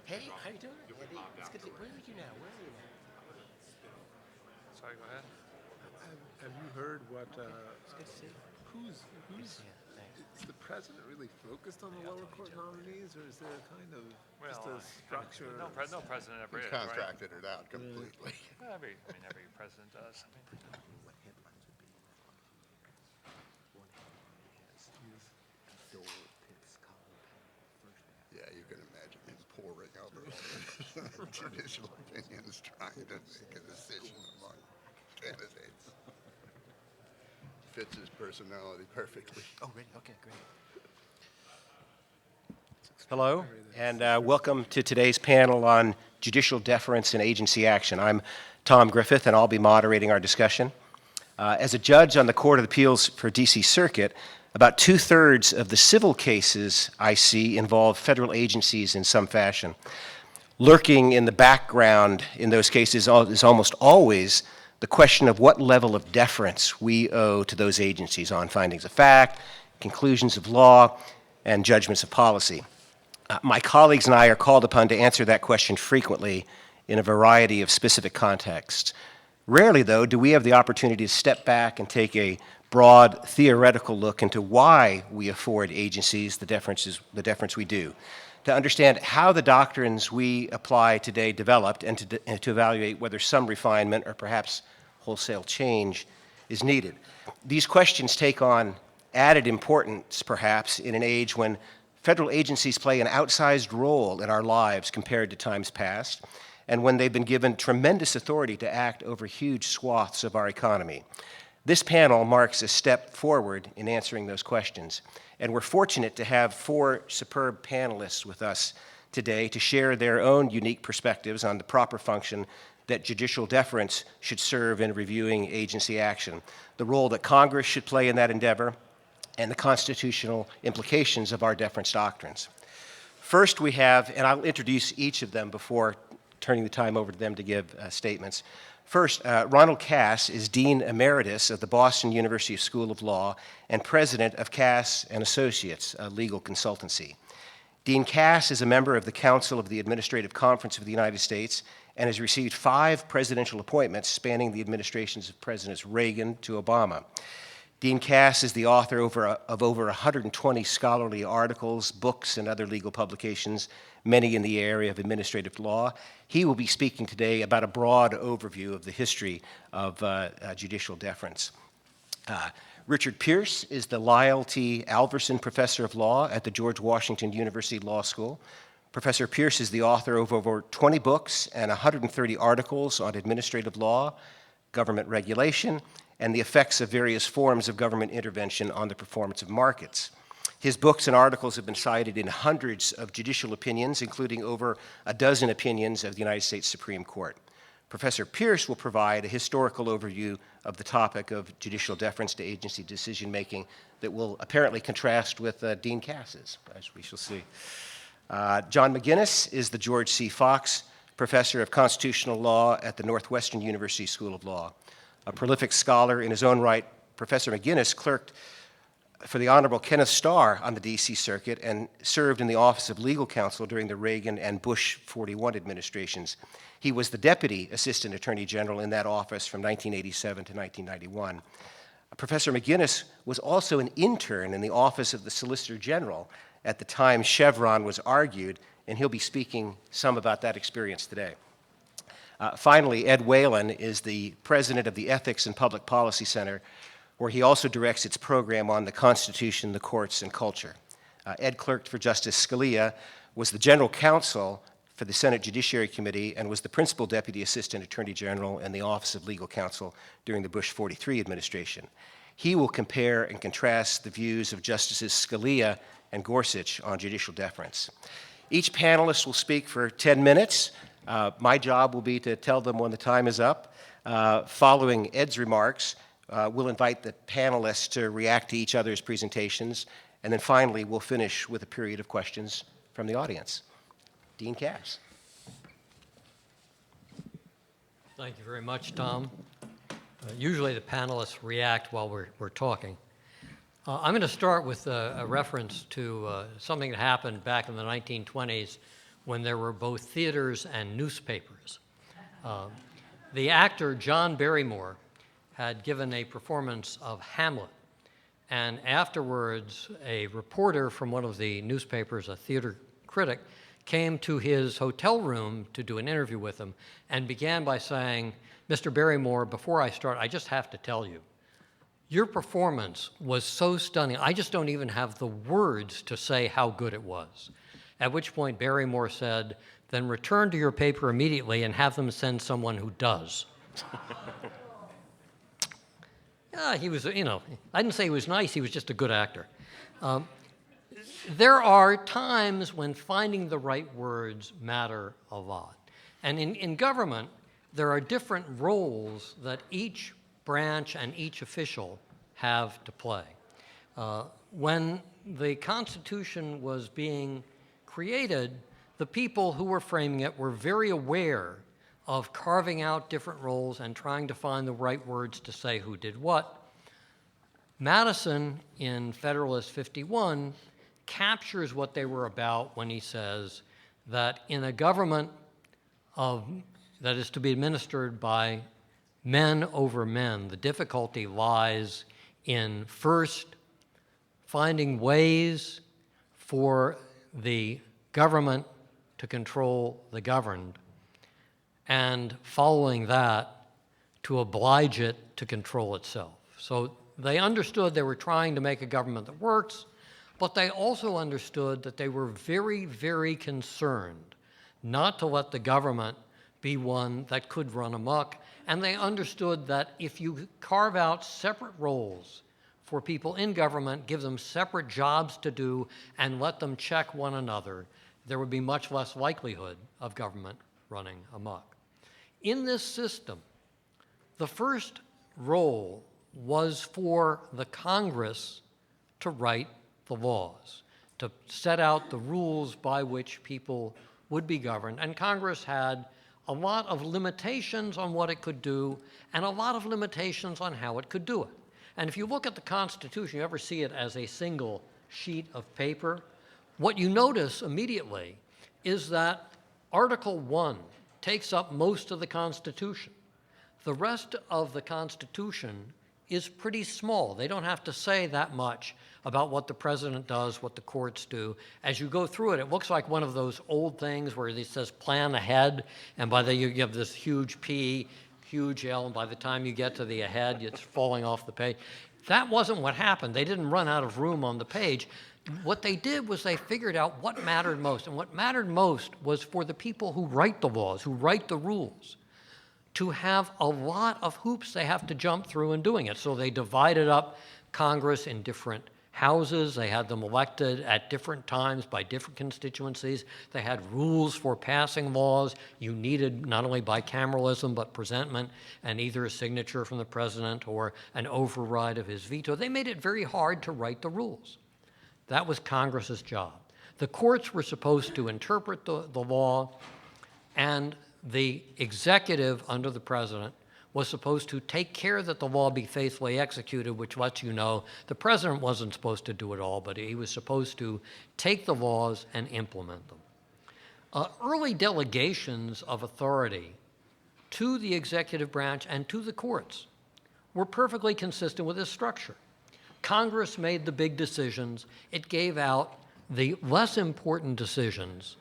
Hey, how you doing? It's good to, where are you now? Sorry, go ahead. Have you heard what, It's good to see you. who's, Yeah, thanks. is the president really focused on the lower court nominees, or is there kind of just a structure? No president ever He's is, right? contracted it out completely. Every president does. What headlines would be one headline has Dole picks Colin Powell first half. Yeah, you can imagine him poring over all the judicial opinions, trying to make a decision among candidates. Fits his personality perfectly. Oh, ready? Okay, great. Hello, and welcome to today's panel on judicial deference and agency action. I'm Tom Griffith, and I'll be moderating our discussion. As a judge on the Court of Appeals for D.C. Circuit, about 2/3 of the civil cases I see involve federal agencies in some fashion. Lurking in the background in those cases is almost always the question of what level of deference we owe to those agencies on findings of fact, conclusions of law, and judgments of policy. My colleagues and I are called upon to answer that question frequently in a variety of specific contexts. Rarely, though, do we have the opportunity to step back and take a broad theoretical look into why we afford agencies the deference we do, to understand how the doctrines we apply today developed, and to evaluate whether some refinement or perhaps wholesale change is needed. These questions take on added importance, perhaps, in an age when federal agencies play an outsized role in our lives compared to times past, and when they've been given tremendous authority to act over huge swaths of our economy. This panel marks a step forward in answering those questions, and we're fortunate to have 4 superb panelists with us today to share their own unique perspectives on the proper function that judicial deference should serve in reviewing agency action, the role that Congress should play in that endeavor, and the constitutional implications of our deference doctrines. First we have, and I'll introduce each of them before turning the time over to them to give statements. First, Ronald Cass is Dean Emeritus of the Boston University School of Law and President of Cass and Associates, a legal consultancy. Dean Cass is a member of the Council of the Administrative Conference of the United States and has received 5 presidential appointments spanning the administrations of Presidents Reagan to Obama. Dean Cass is the author of over 120 scholarly articles, books, and other legal publications, many in the area of administrative law. He will be speaking today about a broad overview of the history of judicial deference. Richard Pierce is the Lyle T. Alverson Professor of Law at the George Washington University Law School. Professor Pierce is the author of over 20 books and 130 articles on administrative law, government regulation, and the effects of various forms of government intervention on the performance of markets. His books and articles have been cited in hundreds of judicial opinions, including over a dozen opinions of the United States Supreme Court. Professor Pierce will provide a historical overview of the topic of judicial deference to agency decision-making that will apparently contrast with Dean Cass's, as we shall see. John McGinnis is the George C. Fox Professor of Constitutional Law at the Northwestern University School of Law. A prolific scholar in his own right, Professor McGinnis clerked for the Honorable Kenneth Starr on the D.C. Circuit and served in the Office of Legal Counsel during the Reagan and Bush 41 administrations. He was the Deputy Assistant Attorney General in that office from 1987 to 1991. Professor McGinnis was also an intern in the Office of the Solicitor General at the time Chevron was argued, and he'll be speaking some about that experience today. Finally, Ed Whelan is the president of the Ethics and Public Policy Center, where he also directs its program on the Constitution, the courts, and culture. Ed clerked for Justice Scalia, was the general counsel for the Senate Judiciary Committee, and was the principal deputy assistant attorney general in the Office of Legal Counsel during the Bush 43 administration. He will compare and contrast the views of Justices Scalia and Gorsuch on judicial deference. Each panelist will speak for 10 minutes. My job will be to tell them when the time is up. Following Ed's remarks, we'll invite the panelists to react to each other's presentations, and then finally we'll finish with a period of questions from the audience. Dean Cass. Thank you very much, Tom. Usually the panelists react while we're talking. I'm going to start with a reference to something that happened back in the 1920s when there were both theaters and newspapers. The actor John Barrymore had given a performance of Hamlet, and afterwards a reporter from one of the newspapers, a theater critic, came to his hotel room to do an interview with him and began by saying, "Mr. Barrymore, before I start, I just have to tell you, your performance was so stunning, I just don't even have the words to say how good it was." At which point Barrymore said, "Then return to your paper immediately and have them send someone who does." Yeah, he was, I didn't say he was nice, he was just a good actor. There are times when finding the right words matter a lot. And in government, there are different roles that each branch and each official have to play. When the Constitution was being created, the people who were framing it were very aware of carving out different roles and trying to find the right words to say who did what. Madison, in Federalist 51, captures what they were about when he says that in a government that is to be administered by men over men, the difficulty lies in first finding ways for the government to control the governed, and following that, to oblige it to control itself. So they understood they were trying to make a government that works, but they also understood that they were very, very concerned not to let the government be one that could run amok. And they understood that if you carve out separate roles for people in government, give them separate jobs to do, and let them check one another, there would be much less likelihood of government running amok. In this system, the first role was for the Congress to write the laws, to set out the rules by which people would be governed. And Congress had a lot of limitations on what it could do and a lot of limitations on how it could do it. And if you look at the Constitution, you ever see it as a single sheet of paper, what you notice immediately is that Article 1 takes up most of the Constitution. The rest of the Constitution is pretty small. They don't have to say that much about what the president does, what the courts do. As you go through it, it looks like one of those old things where it says plan ahead, and by the you have this huge P, huge L, and by the time you get to the ahead, it's falling off the page. That wasn't what happened. They didn't run out of room on the page. What they did was they figured out what mattered most, and what mattered most was for the people who write the laws, who write the rules, to have a lot of hoops they have to jump through in doing it. So they divided up Congress in different houses. They had them elected at different times by different constituencies. They had rules for passing laws. You needed not only bicameralism, but presentment and either a signature from the president or an override of his veto. They made it very hard to write the rules. That was Congress's job. The courts were supposed to interpret the law, and the executive under the president was supposed to take care that the law be faithfully executed, which lets you know the president wasn't supposed to do it all, but he was supposed to take the laws and implement them. Early delegations of authority to the executive branch and to the courts were perfectly consistent with this structure. Congress made the big decisions. It gave out the less important decisions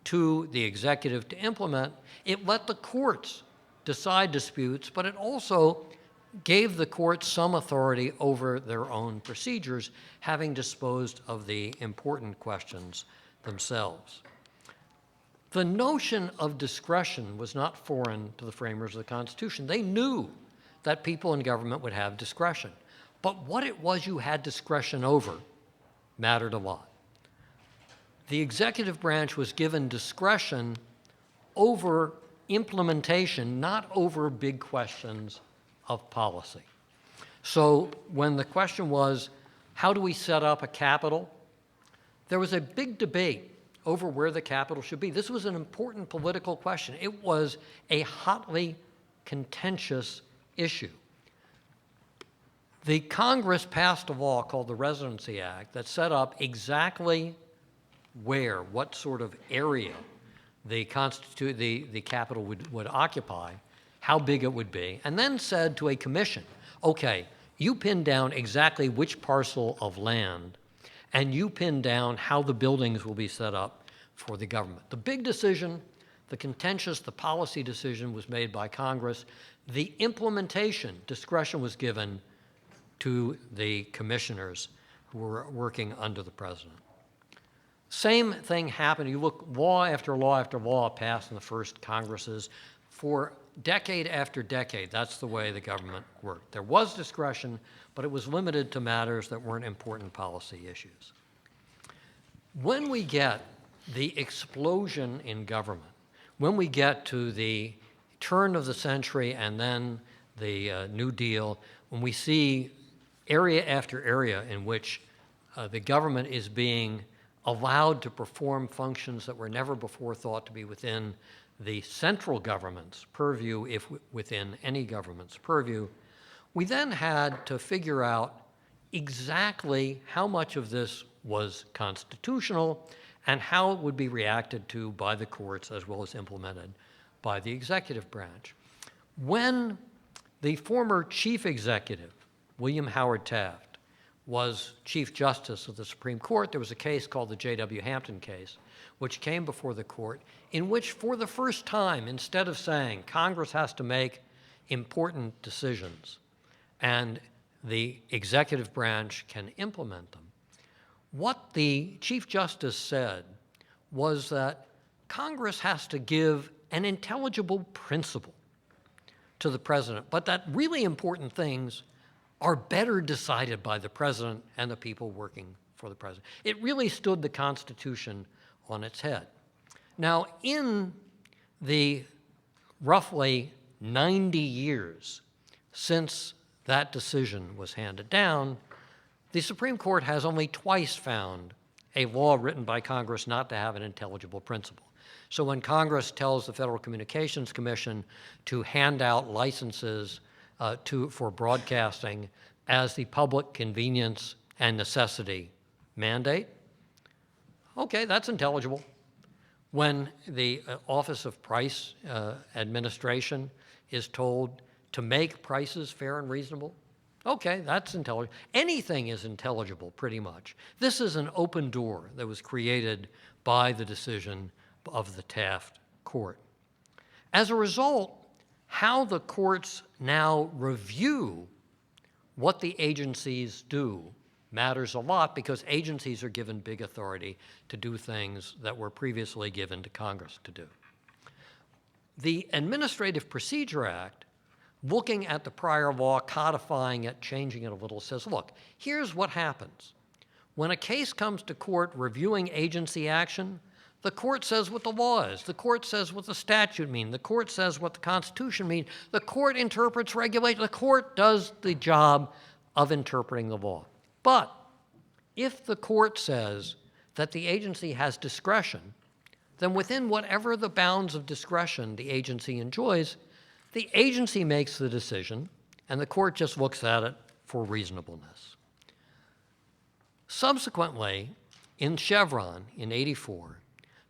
to the executive to implement. It let the courts decide disputes, but it also gave the courts some authority over their own procedures, having disposed of the important questions themselves. The notion of discretion was not foreign to the framers of the Constitution. They knew that people in government would have discretion, but what it was you had discretion over mattered a lot. The executive branch was given discretion over implementation, not over big questions of policy. So when the question was, how do we set up a capital? There was a big debate over where the capital should be. This was an important political question. It was a hotly contentious issue. The Congress passed a law called the Residency Act that set up exactly where, what sort of area the capital would occupy, how big it would be, and then said to a commission, okay, you pin down exactly which parcel of land, and you pin down how the buildings will be set up for the government. The big decision, the contentious, the policy decision was made by Congress. The implementation discretion was given to the commissioners who were working under the president. Same thing happened. You look, law after law after law passed in the first Congresses. For decade after decade, that's the way the government worked. There was discretion, but it was limited to matters that weren't important policy issues. When we get the explosion in government, when we get to the turn of the century and then the New Deal, when we see area after area in which the government is being allowed to perform functions that were never before thought to be within the central government's purview, if within any government's purview, we then had to figure out exactly how much of this was constitutional and how it would be reacted to by the courts as well as implemented by the executive branch. When the former chief executive, William Howard Taft, was Chief Justice of the Supreme Court, there was a case called the J.W. Hampton case, which came before the court, in which for the first time, instead of saying Congress has to make important decisions and the executive branch can implement them, what the Chief Justice said was that Congress has to give an intelligible principle to the president, but that really important things are better decided by the president and the people working for the president. It really stood the Constitution on its head. Now, in the roughly 90 years since that decision was handed down, the Supreme Court has only twice found a law written by Congress not to have an intelligible principle. So when Congress tells the Federal Communications Commission to hand out licenses for broadcasting as the public convenience and necessity mandate, okay, that's intelligible. When the Office of Price Administration is told to make prices fair and reasonable, okay, that's intelligible. Anything is intelligible, pretty much. This is an open door that was created by the decision of the Taft Court. As a result, how the courts now review what the agencies do matters a lot because agencies are given big authority to do things that were previously given to Congress to do. The Administrative Procedure Act, looking at the prior law, codifying it, changing it a little, says, look, here's what happens. When a case comes to court reviewing agency action, the court says what the law is. The court says what the statute means. The court says what the Constitution means. The court interprets regulations. The court does the job of interpreting the law. But if the court says that the agency has discretion, then within whatever the bounds of discretion the agency enjoys, the agency makes the decision, and the court just looks at it for reasonableness. Subsequently, in Chevron in '84,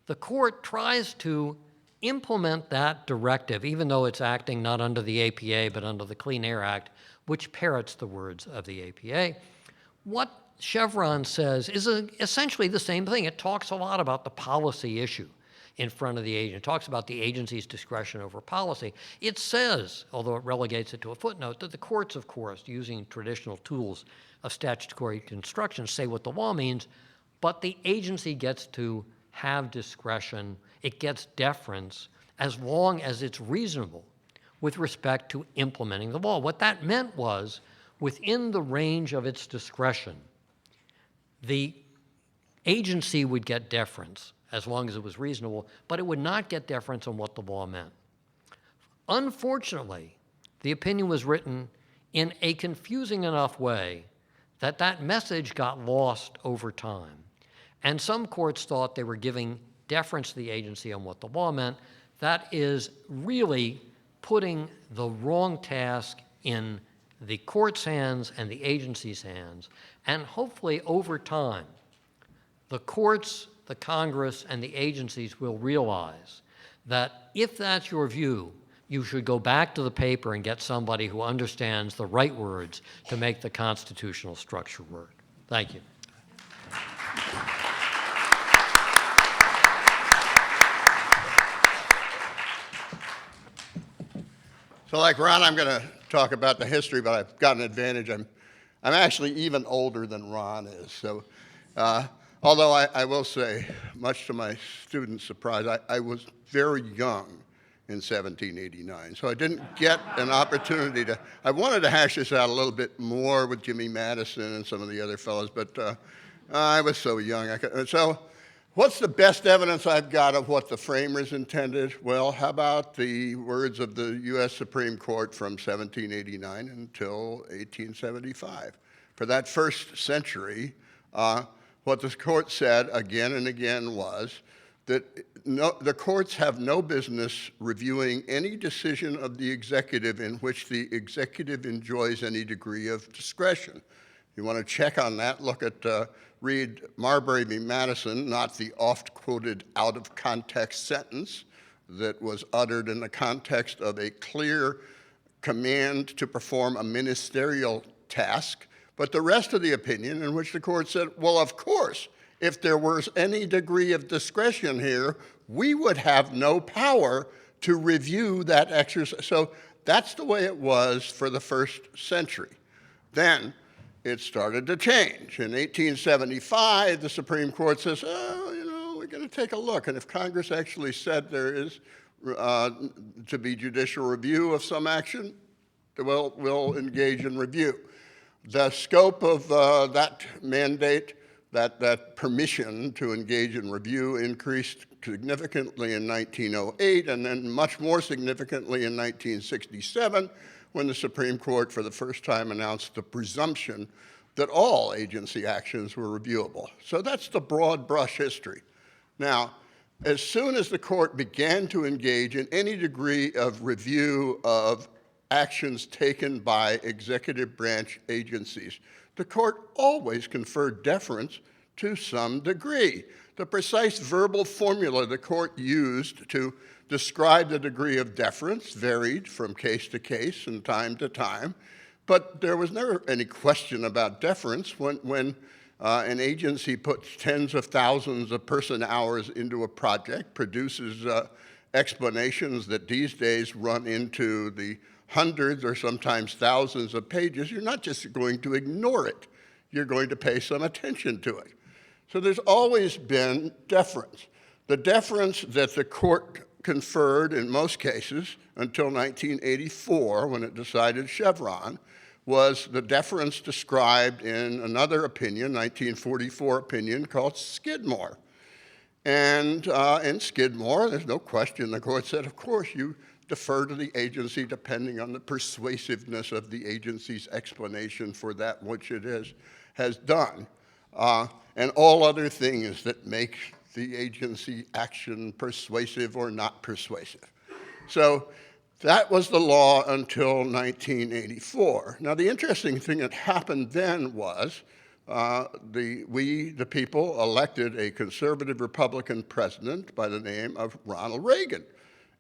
the court tries to implement that directive, even though it's acting not under the APA but under the Clean Air Act, which parrots the words of the APA. What Chevron says is essentially the same thing. It talks a lot about the policy issue in front of the agency. It talks about the agency's discretion over policy. It says, although it relegates it to a footnote, that the courts, of course, using traditional tools of statutory construction, say what the law means, but the agency gets to have discretion. It gets deference as long as it's reasonable with respect to implementing the law. What that meant was, within the range of its discretion, the agency would get deference as long as it was reasonable, but it would not get deference on what the law meant. Unfortunately, the opinion was written in a confusing enough way that that message got lost over time. And some courts thought they were giving deference to the agency on what the law meant. That is really putting the wrong task in the court's hands and the agency's hands, and hopefully over time, the courts, the Congress, and the agencies will realize that if that's your view, you should go back to the paper and get somebody who understands the right words to make the constitutional structure work. Thank you. So like Ron, I'm going to talk about the history, but I've got an advantage. I'm actually even older than Ron is. So although I will say, much to my students' surprise, I was very young in 1789. So I didn't get an opportunity to, I wanted to hash this out a little bit more with Jimmy Madison and some of the other fellows, but I was so young. So what's the best evidence I've got of what the framers intended? Well, how about the words of the U.S. Supreme Court from 1789 until 1875? For that first century, what the court said again and again was that the courts have no business reviewing any decision of the executive in which the executive enjoys any degree of discretion. You want to check on that, look at, read Marbury v. Madison, not the oft-quoted out-of-context sentence that was uttered in the context of a clear command to perform a ministerial task, but the rest of the opinion in which the court said, well, of course, if there was any degree of discretion here, we would have no power to review that exercise. So that's the way it was for the first century. Then it started to change. In 1875, the Supreme Court says, oh, you know, we're going to take a look. And if Congress actually said there is to be judicial review of some action, we'll engage in review. The scope of that mandate, that permission to engage in review increased significantly in 1908 and then much more significantly in 1967 when the Supreme Court for the first time announced the presumption that all agency actions were reviewable. So that's the broad brush history. Now, as soon as the court began to engage in any degree of review of actions taken by executive branch agencies, the court always conferred deference to some degree. The precise verbal formula the court used to describe the degree of deference varied from case to case and time to time, but there was never any question about deference when an agency puts tens of thousands of person hours into a project, produces explanations that these days run into the hundreds or sometimes thousands of pages. You're not just going to ignore it. You're going to pay some attention to it. So there's always been deference. The deference that the court conferred in most cases until 1984 when it decided Chevron was the deference described in another opinion, 1944 opinion called Skidmore. And in Skidmore, there's no question, the court said, of course, you defer to the agency depending on the persuasiveness of the agency's explanation for that which it has done. And all other things that make the agency action persuasive or not persuasive. So that was the law until 1984. Now the interesting thing that happened then was we, the people, elected a conservative Republican president by the name of Ronald Reagan.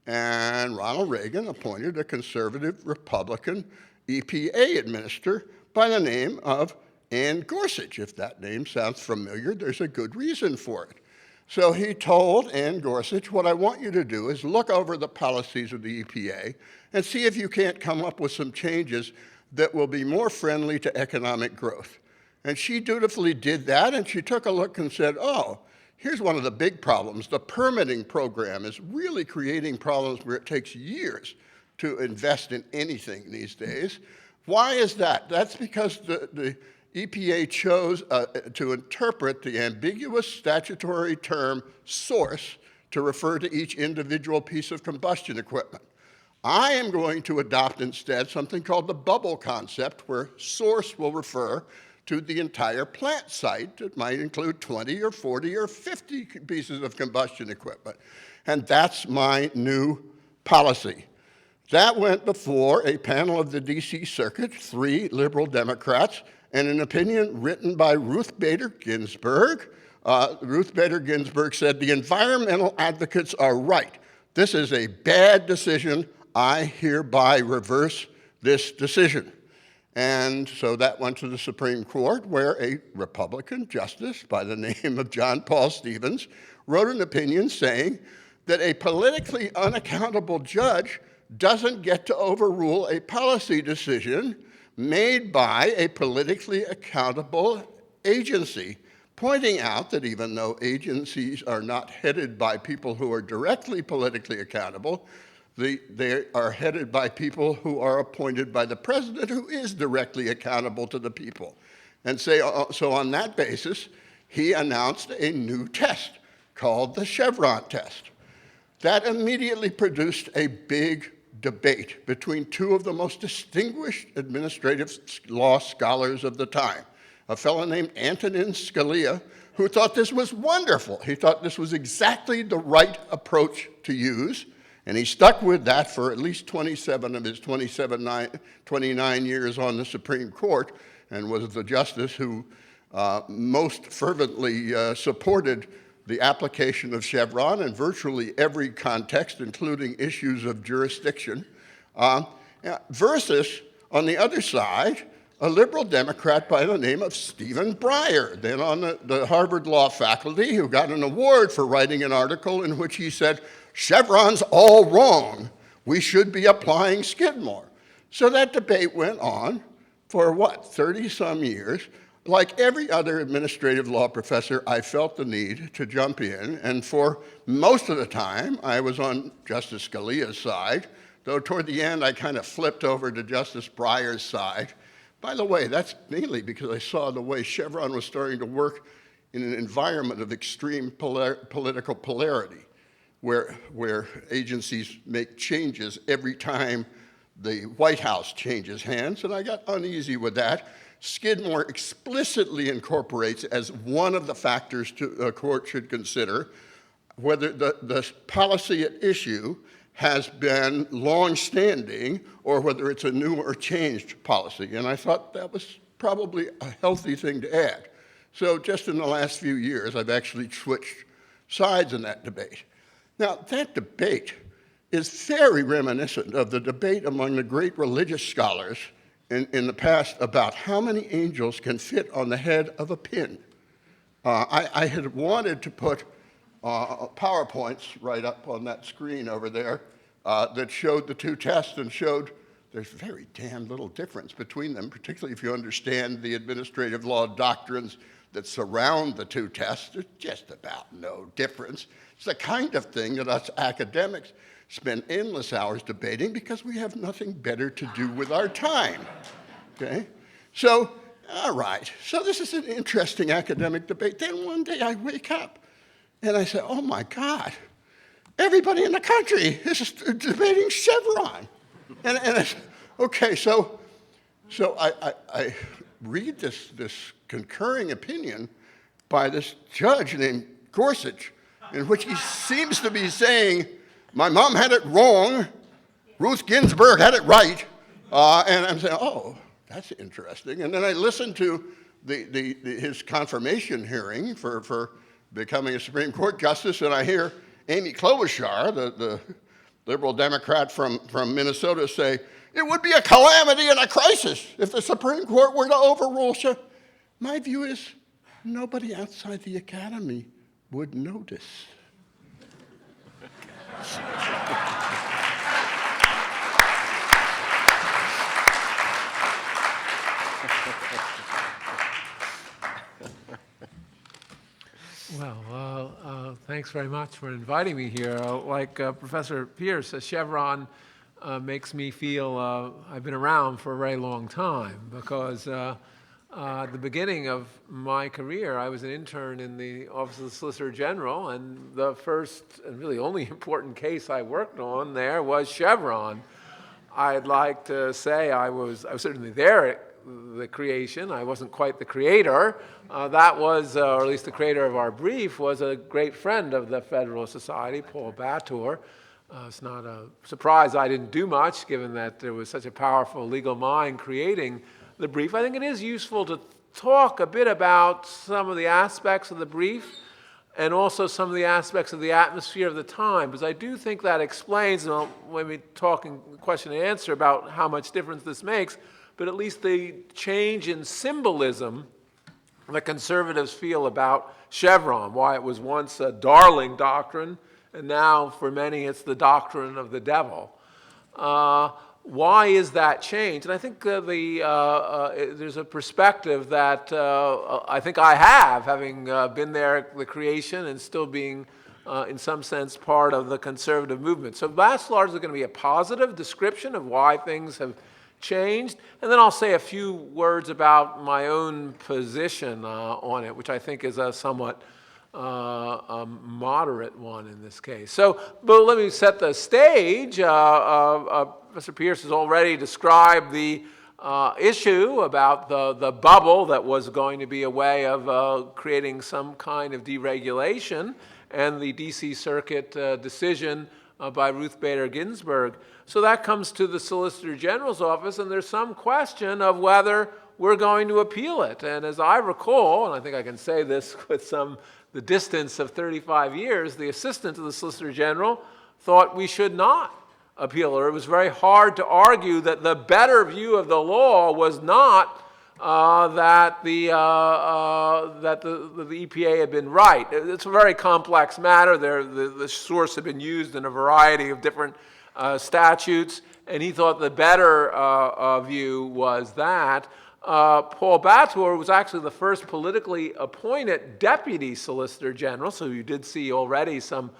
And Ronald Reagan appointed a conservative Republican EPA administrator by the name of Ann Gorsuch. If that name sounds familiar, there's a good reason for it. So he told Ann Gorsuch, what I want you to do is look over the policies of the EPA and see if you can't come up with some changes that will be more friendly to economic growth. And she dutifully did that, and she took a look and said, oh, here's one of the big problems. The permitting program is really creating problems where it takes years to invest in anything these days. Why is that? That's because the EPA chose to interpret the ambiguous statutory term source to refer to each individual piece of combustion equipment. I am going to adopt instead something called the bubble concept, where source will refer to the entire plant site. It might include 20 or 40 or 50 pieces of combustion equipment. And that's my new policy. That went before a panel of the D.C. Circuit, 3 liberal Democrats, and an opinion written by Ruth Bader Ginsburg. Ruth Bader Ginsburg said, "The environmental advocates are right. This is a bad decision. I hereby reverse this decision." And so that went to the Supreme Court, where a Republican justice by the name of John Paul Stevens wrote an opinion saying that a politically unaccountable judge doesn't get to overrule a policy decision made by a politically accountable agency, pointing out that even though agencies are not headed by people who are directly politically accountable, they are headed by people who are appointed by the president, who is directly accountable to the people. And so on that basis, he announced a new test called the Chevron test. That immediately produced a big debate between 2 of the most distinguished administrative law scholars of the time, a fellow named Antonin Scalia, who thought this was wonderful. He thought this was exactly the right approach to use, and he stuck with that for at least 27 of his 29 years on the Supreme Court, and was the justice who most fervently supported the application of Chevron in virtually every context, including issues of jurisdiction, versus, on the other side, a liberal Democrat by the name of Stephen Breyer, then on the Harvard Law faculty, who got an award for writing an article in which he said, "Chevron's all wrong. We should be applying Skidmore." So that debate went on for, 30-some years. Like every other administrative law professor, I felt the need to jump in, and for most of the time, I was on Justice Scalia's side, though toward the end, I kind of flipped over to Justice Breyer's side. By the way, that's mainly because I saw the way Chevron was starting to work in an environment of extreme political polarity, where agencies make changes every time the White House changes hands, and I got uneasy with that. Skidmore explicitly incorporates as one of the factors a court should consider whether the policy at issue has been long-standing or whether it's a new or changed policy. And I thought that was probably a healthy thing to add. So just in the last few years, I've actually switched sides in that debate. Now, that debate is very reminiscent of the debate among the great religious scholars in the past about how many angels can fit on the head of a pin. I had wanted to put PowerPoints right up on that screen over there that showed the 2 tests and showed there's very damn little difference between them, particularly if you understand the administrative law doctrines that surround the 2 tests. There's just about no difference. It's the kind of thing that us academics spend endless hours debating because we have nothing better to do with our time, okay? So, all right, so this is an interesting academic debate. Then one day I wake up and I say, oh my God, everybody in the country is debating Chevron. And I say, okay, so I read this concurring opinion by this judge named Gorsuch, in which he seems to be saying, my mom had it wrong, Ruth Ginsburg had it right, and I'm saying, oh, that's interesting. And then I listened to his confirmation hearing for becoming a Supreme Court justice, and I hear Amy Klobuchar, the liberal Democrat from Minnesota, say, it would be a calamity and a crisis if the Supreme Court were to overrule Chevron. My view is nobody outside the academy would notice. Well, thanks very much for inviting me here. Like Professor Pierce, Chevron makes me feel I've been around for a very long time because at the beginning of my career, I was an intern in the Office of the Solicitor General, and the first and really only important case I worked on there was Chevron. I'd like to say I was certainly there at the creation. I wasn't quite the creator. That was, or at least the creator of our brief, was a great friend of the Federalist Society, Paul Bator. It's not a surprise I didn't do much, given that there was such a powerful legal mind creating the brief. I think it is useful to talk a bit about some of the aspects of the brief and also some of the aspects of the atmosphere of the time, because I do think that explains, and when we talk in question and answer about how much difference this makes, but at least the change in symbolism that conservatives feel about Chevron, why it was once a darling doctrine, and now for many it's the doctrine of the devil. Why is that change? And I think there's a perspective that I think I have, having been there at the creation and still being, in some sense, part of the conservative movement. So that's largely going to be a positive description of why things have changed. And then I'll say a few words about my own position on it, which I think is a somewhat a moderate one in this case. So, but let me set the stage. Professor Pierce has already described the issue about the bubble that was going to be a way of creating some kind of deregulation, and the D.C. Circuit decision by Ruth Bader Ginsburg. So that comes to the Solicitor General's office, and there's some question of whether we're going to appeal it. And as I recall, and I think I can say this with the distance of 35 years, the assistant to the Solicitor General thought we should not appeal it. It was very hard to argue that the better view of the law was not that the EPA had been right. It's a very complex matter. The source had been used in a variety of different statutes, and he thought the better view was that. Paul Bator was actually the first politically appointed Deputy Solicitor General, so you did see already some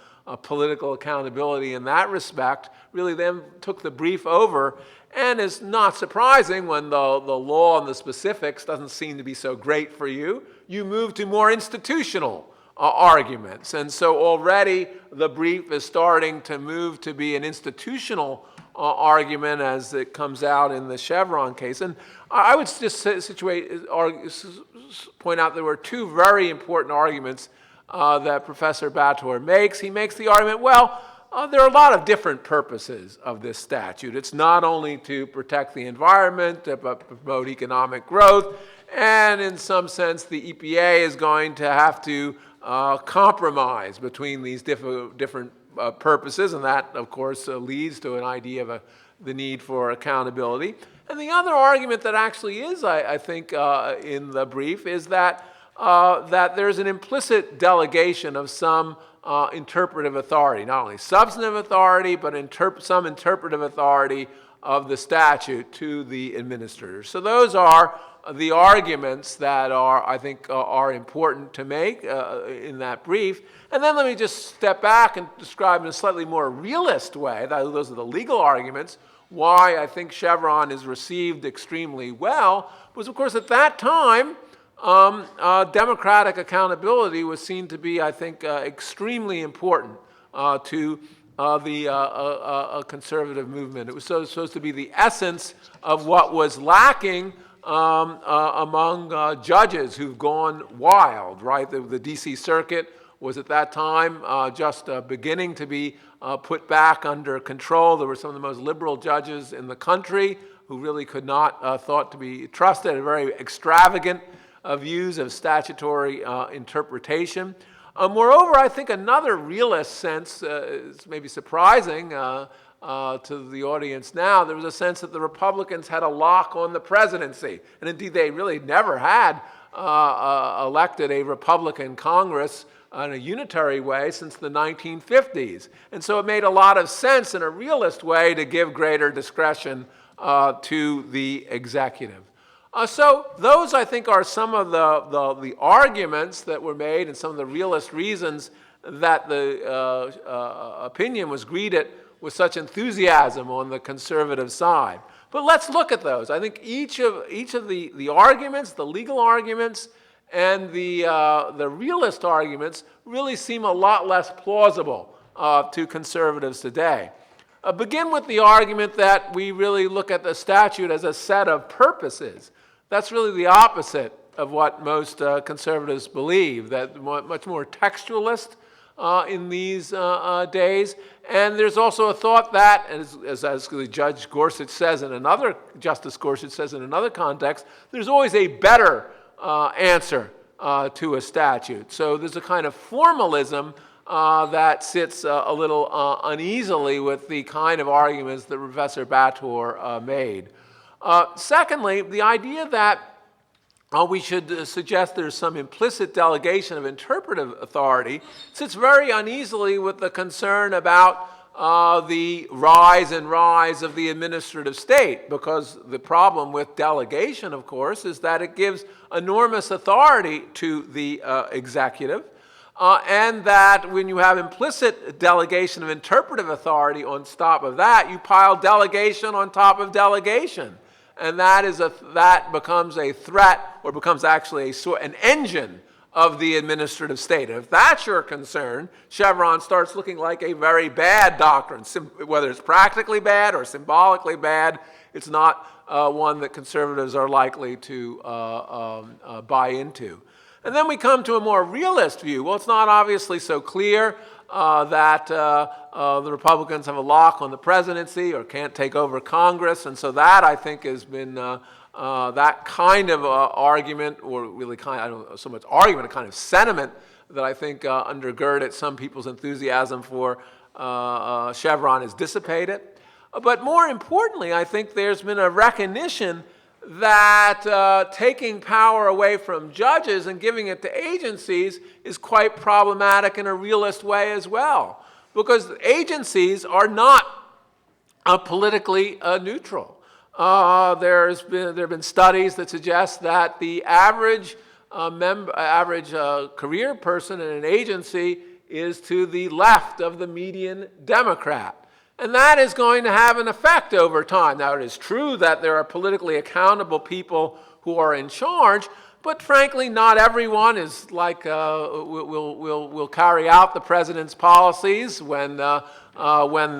political accountability in that respect, really then took the brief over, and is not surprising when the law and the specifics doesn't seem to be so great for you. You move to more institutional arguments, and so already the brief is starting to move to be an institutional argument as it comes out in the Chevron case. And I would just point out there were two very important arguments that Professor Bator makes. He makes the argument, well, there are a lot of different purposes of this statute. It's not only to protect the environment, but promote economic growth, and in some sense the EPA is going to have to compromise between these different purposes, and that, of course, leads to an idea of the need for accountability. And the other argument that actually is, I think, in the brief is that there's an implicit delegation of some interpretive authority, not only substantive authority, but some interpretive authority of the statute to the administrator. So those are the arguments that I think are important to make in that brief. And then let me just step back and describe in a slightly more realist way, those are the legal arguments, why I think Chevron is received extremely well, was of course at that time, democratic accountability was seen to be, I think, extremely important to the conservative movement. It was supposed to be the essence of what was lacking among judges who've gone wild, right? The D.C. Circuit was at that time just beginning to be put back under control. There were some of the most liberal judges in the country who really could not thought to be trusted, very extravagant views of statutory interpretation. Moreover, I think another realist sense, is maybe surprising to the audience now, there was a sense that the Republicans had a lock on the presidency. And indeed, they really never had elected a Republican Congress in a unitary way since the 1950s. And so it made a lot of sense in a realist way to give greater discretion to the executive. So those, I think, are some of the arguments that were made and some of the realist reasons that the opinion was greeted with such enthusiasm on the conservative side. But let's look at those. I think each of the arguments, the legal arguments, and the realist arguments really seem a lot less plausible to conservatives today. Begin with the argument that we really look at the statute as a set of purposes. That's really the opposite of what most conservatives believe, that much more textualist in these days. And there's also a thought that, as Judge Gorsuch says in another, Justice Gorsuch says in another context, there's always a better answer to a statute. So there's a kind of formalism that sits a little uneasily with the kind of arguments that Professor Bator made. Secondly, the idea that we should suggest there's some implicit delegation of interpretive authority sits very uneasily with the concern about the rise of the administrative state, because the problem with delegation, of course, is that it gives enormous authority to the executive, and that when you have implicit delegation of interpretive authority on top of that, you pile delegation on top of delegation. And that becomes a threat, or becomes actually an engine of the administrative state. And if that's your concern, Chevron starts looking like a very bad doctrine. Whether it's practically bad or symbolically bad, it's not one that conservatives are likely to buy into. And then we come to a more realist view. Well, it's not obviously so clear that the Republicans have a lock on the presidency or can't take over Congress. And so that, I think, has been that kind of argument, or really kind of, I don't know so much argument, a kind of sentiment that I think undergirded some people's enthusiasm for Chevron is dissipated. But more importantly, I think there's been a recognition that taking power away from judges and giving it to agencies is quite problematic in a realist way as well, because agencies are not politically neutral. There have been studies that suggest that the average career person in an agency is to the left of the median Democrat. And that is going to have an effect over time. Now, it is true that there are politically accountable people who are in charge, but frankly, not everyone is like will carry out the president's policies when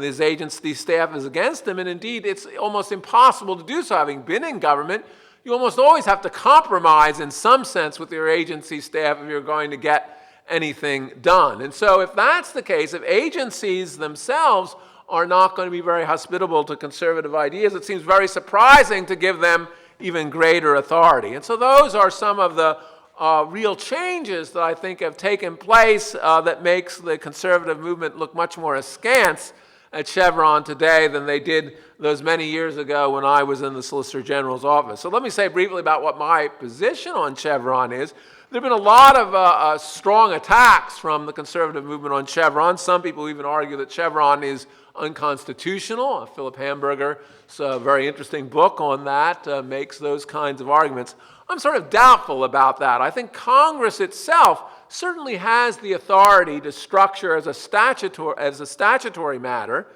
his agency staff is against him. And indeed, it's almost impossible to do so. Having been in government, you almost always have to compromise in some sense with your agency staff if you're going to get anything done. And so if that's the case, if agencies themselves are not going to be very hospitable to conservative ideas, it seems very surprising to give them even greater authority. And so those are some of the real changes that I think have taken place that makes the conservative movement look much more askance at Chevron today than they did those many years ago when I was in the Solicitor General's office. So let me say briefly about what my position on Chevron is. There have been a lot of strong attacks from the conservative movement on Chevron. Some people even argue that Chevron is unconstitutional. Philip Hamburger's very interesting book on that makes those kinds of arguments. I'm sort of doubtful about that. I think Congress itself certainly has the authority to structure as a statutory matter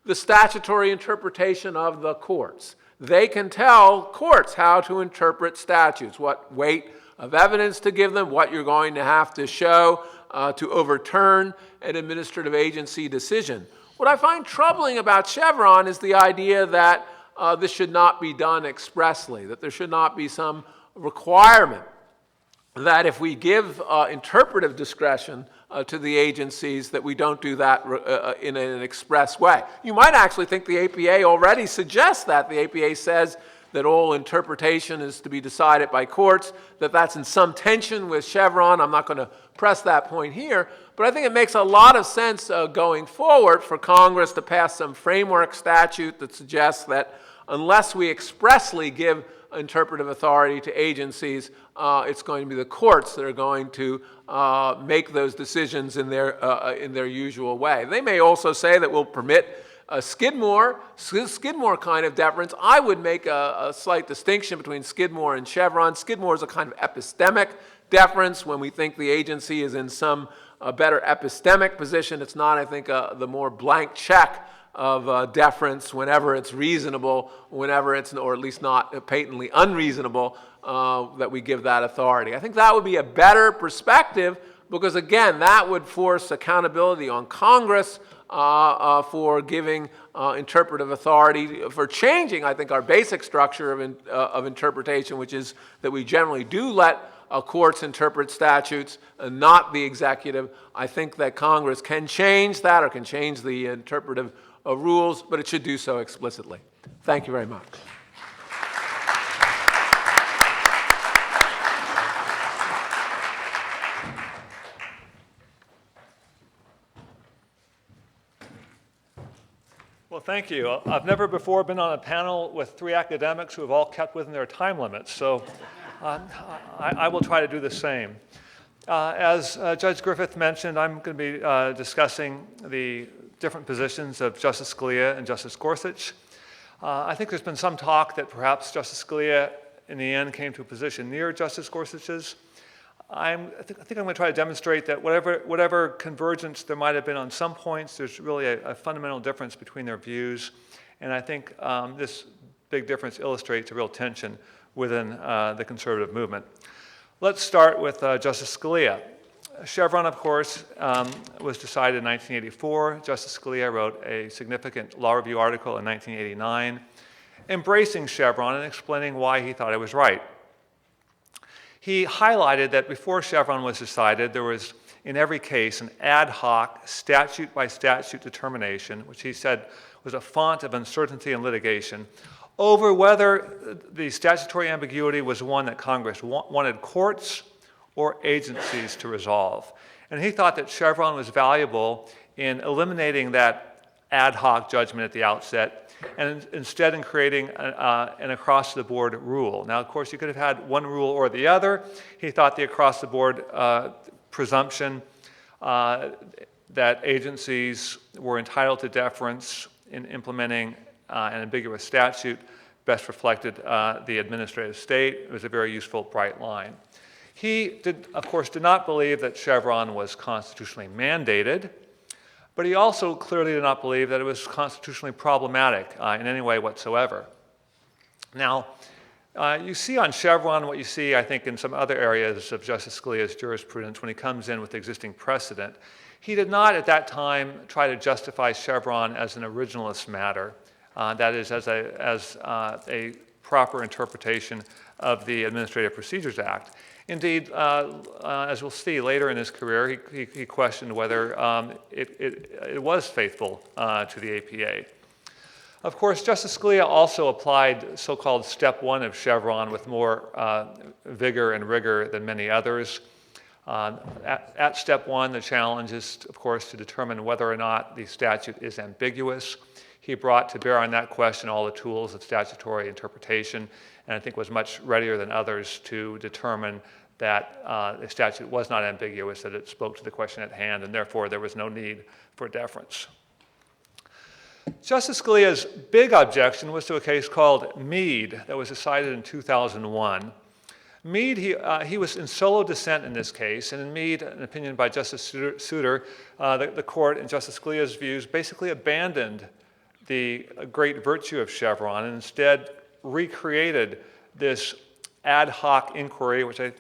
the statutory interpretation of the courts. They can tell courts how to interpret statutes, what weight of evidence to give them, what you're going to have to show to overturn an administrative agency decision. What I find troubling about Chevron is the idea that this should not be done expressly, that there should not be some requirement that if we give interpretive discretion to the agencies, that we don't do that in an express way. You might actually think the APA already suggests that. The APA says that all interpretation is to be decided by courts, that's in some tension with Chevron. I'm not going to press that point here, but I think it makes a lot of sense going forward for Congress to pass some framework statute that suggests that unless we expressly give interpretive authority to agencies, it's going to be the courts that are going to make those decisions in their usual way. They may also say that we'll permit a Skidmore kind of deference. I would make a slight distinction between Skidmore and Chevron. Skidmore is a kind of epistemic deference when we think the agency is in some better epistemic position. It's not, I think, the more blank check of deference whenever it's reasonable, whenever it's, or at least not patently unreasonable, that we give that authority. I think that would be a better perspective because, again, that would force accountability on Congress for giving interpretive authority, for changing, I think, our basic structure of interpretation, which is that we generally do let courts interpret statutes, not the executive. I think that Congress can change that or can change the interpretive rules, but it should do so explicitly. Thank you very much. Well, thank you. I've never before been on a panel with 3 academics who have all kept within their time limits, so I will try to do the same. As Judge Griffith mentioned, I'm going to be discussing the different positions of Justice Scalia and Justice Gorsuch. I think there's been some talk that perhaps Justice Scalia, in the end, came to a position near Justice Gorsuch's. I think I'm going to try to demonstrate that whatever convergence there might have been on some points, there's really a fundamental difference between their views. And I think this big difference illustrates a real tension within the conservative movement. Let's start with Justice Scalia. Chevron, of course, was decided in 1984. Justice Scalia wrote a significant law review article in 1989, embracing Chevron and explaining why he thought it was right. He highlighted that before Chevron was decided, there was, in every case, an ad hoc, statute-by-statute determination, which he said was a font of uncertainty and litigation, over whether the statutory ambiguity was one that Congress wanted courts or agencies to resolve. And he thought that Chevron was valuable in eliminating that ad hoc judgment at the outset and instead in creating an across-the-board rule. Now, of course, you could have had one rule or the other. He thought the across-the-board presumption that agencies were entitled to deference in implementing an ambiguous statute best reflected the administrative state. It was a very useful, bright line. He, of course, did not believe that Chevron was constitutionally mandated, but he also clearly did not believe that it was constitutionally problematic in any way whatsoever. Now, you see on Chevron what you see, I think, in some other areas of Justice Scalia's jurisprudence when he comes in with existing precedent. He did not at that time try to justify Chevron as an originalist matter, that is, as a proper interpretation of the Administrative Procedures Act. Indeed, as we'll see later in his career, he questioned whether it was faithful to the APA. Of course, Justice Scalia also applied so-called Step 1 of Chevron with more vigor and rigor than many others. At Step 1, the challenge is, of course, to determine whether or not the statute is ambiguous. He brought to bear on that question all the tools of statutory interpretation, and I think was much readier than others to determine that the statute was not ambiguous, that it spoke to the question at hand, and therefore there was no need for deference. Justice Scalia's big objection was to a case called Meade that was decided in 2001. Meade, he was in solo dissent in this case, and in Meade, an opinion by Justice Souter, the court, in Justice Scalia's views, basically abandoned the great virtue of Chevron and instead recreated this ad hoc inquiry, which I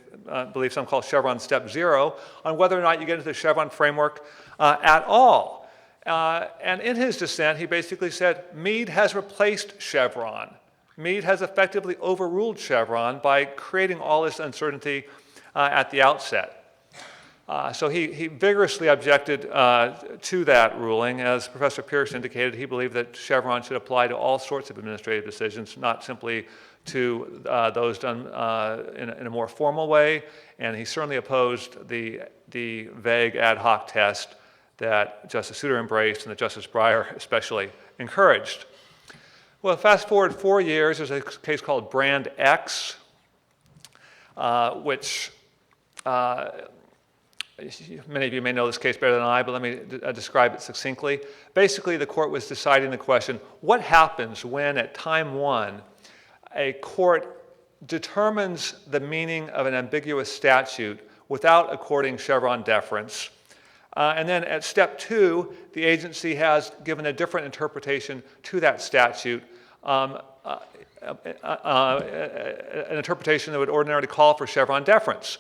believe some call Chevron Step 0, on whether or not you get into the Chevron framework at all. And in his dissent, he basically said, Meade has replaced Chevron. Meade has effectively overruled Chevron by creating all this uncertainty at the outset. So he vigorously objected to that ruling. As Professor Pierce indicated, he believed that Chevron should apply to all sorts of administrative decisions, not simply to those done in a more formal way. And he certainly opposed the vague ad hoc test that Justice Souter embraced and that Justice Breyer especially encouraged. Well, fast forward 4 years, there's a case called Brand X, which many of you may know this case better than I, but let me describe it succinctly. Basically, the court was deciding the question, what happens when at time one, a court determines the meaning of an ambiguous statute without according Chevron deference, and then at step 2, the agency has given a different interpretation to that statute, an interpretation that would ordinarily call for Chevron deference.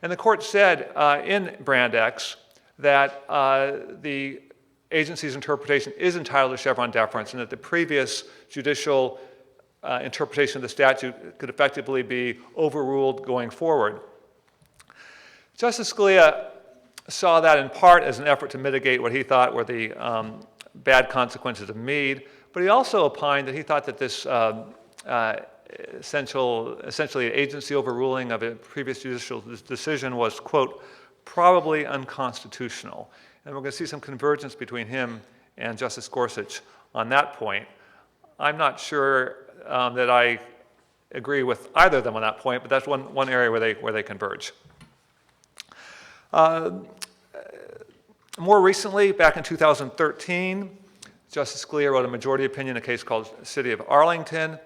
And the court said in Brand X that the agency's interpretation is entitled to Chevron deference and that the previous judicial interpretation of the statute could effectively be overruled going forward. Justice Scalia saw that in part as an effort to mitigate what he thought were the bad consequences of Meade, but he also opined that he thought that this essentially agency overruling of a previous judicial decision was, quote, probably unconstitutional. And we're going to see some convergence between him and Justice Gorsuch on that point. I'm not sure that I agree with either of them on that point, but that's one area where they converge. More recently, back in 2013, Justice Scalia wrote a majority opinion in a case called City of Arlington,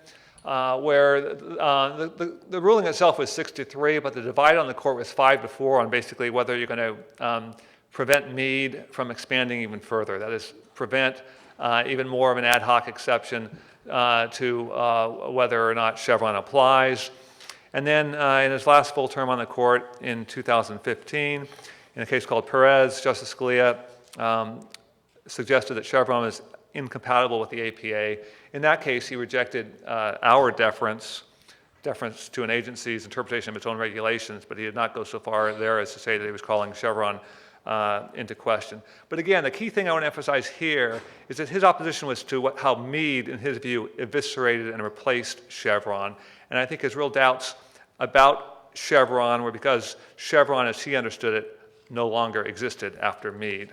where the ruling itself was 6-3, but the divide on the court was 5-4 on basically whether you're going to prevent Meade from expanding even further. That is, prevent even more of an ad hoc exception to whether or not Chevron applies. And then in his last full term on the court in 2015, in a case called Perez, Justice Scalia suggested that Chevron is incompatible with the APA. In that case, he rejected our deference to an agency's interpretation of its own regulations, but he did not go so far there as to say that he was calling Chevron into question. But again, the key thing I want to emphasize here is that his opposition was to how Meade, in his view, eviscerated and replaced Chevron. And I think his real doubts about Chevron were because Chevron, as he understood it, no longer existed after Meade.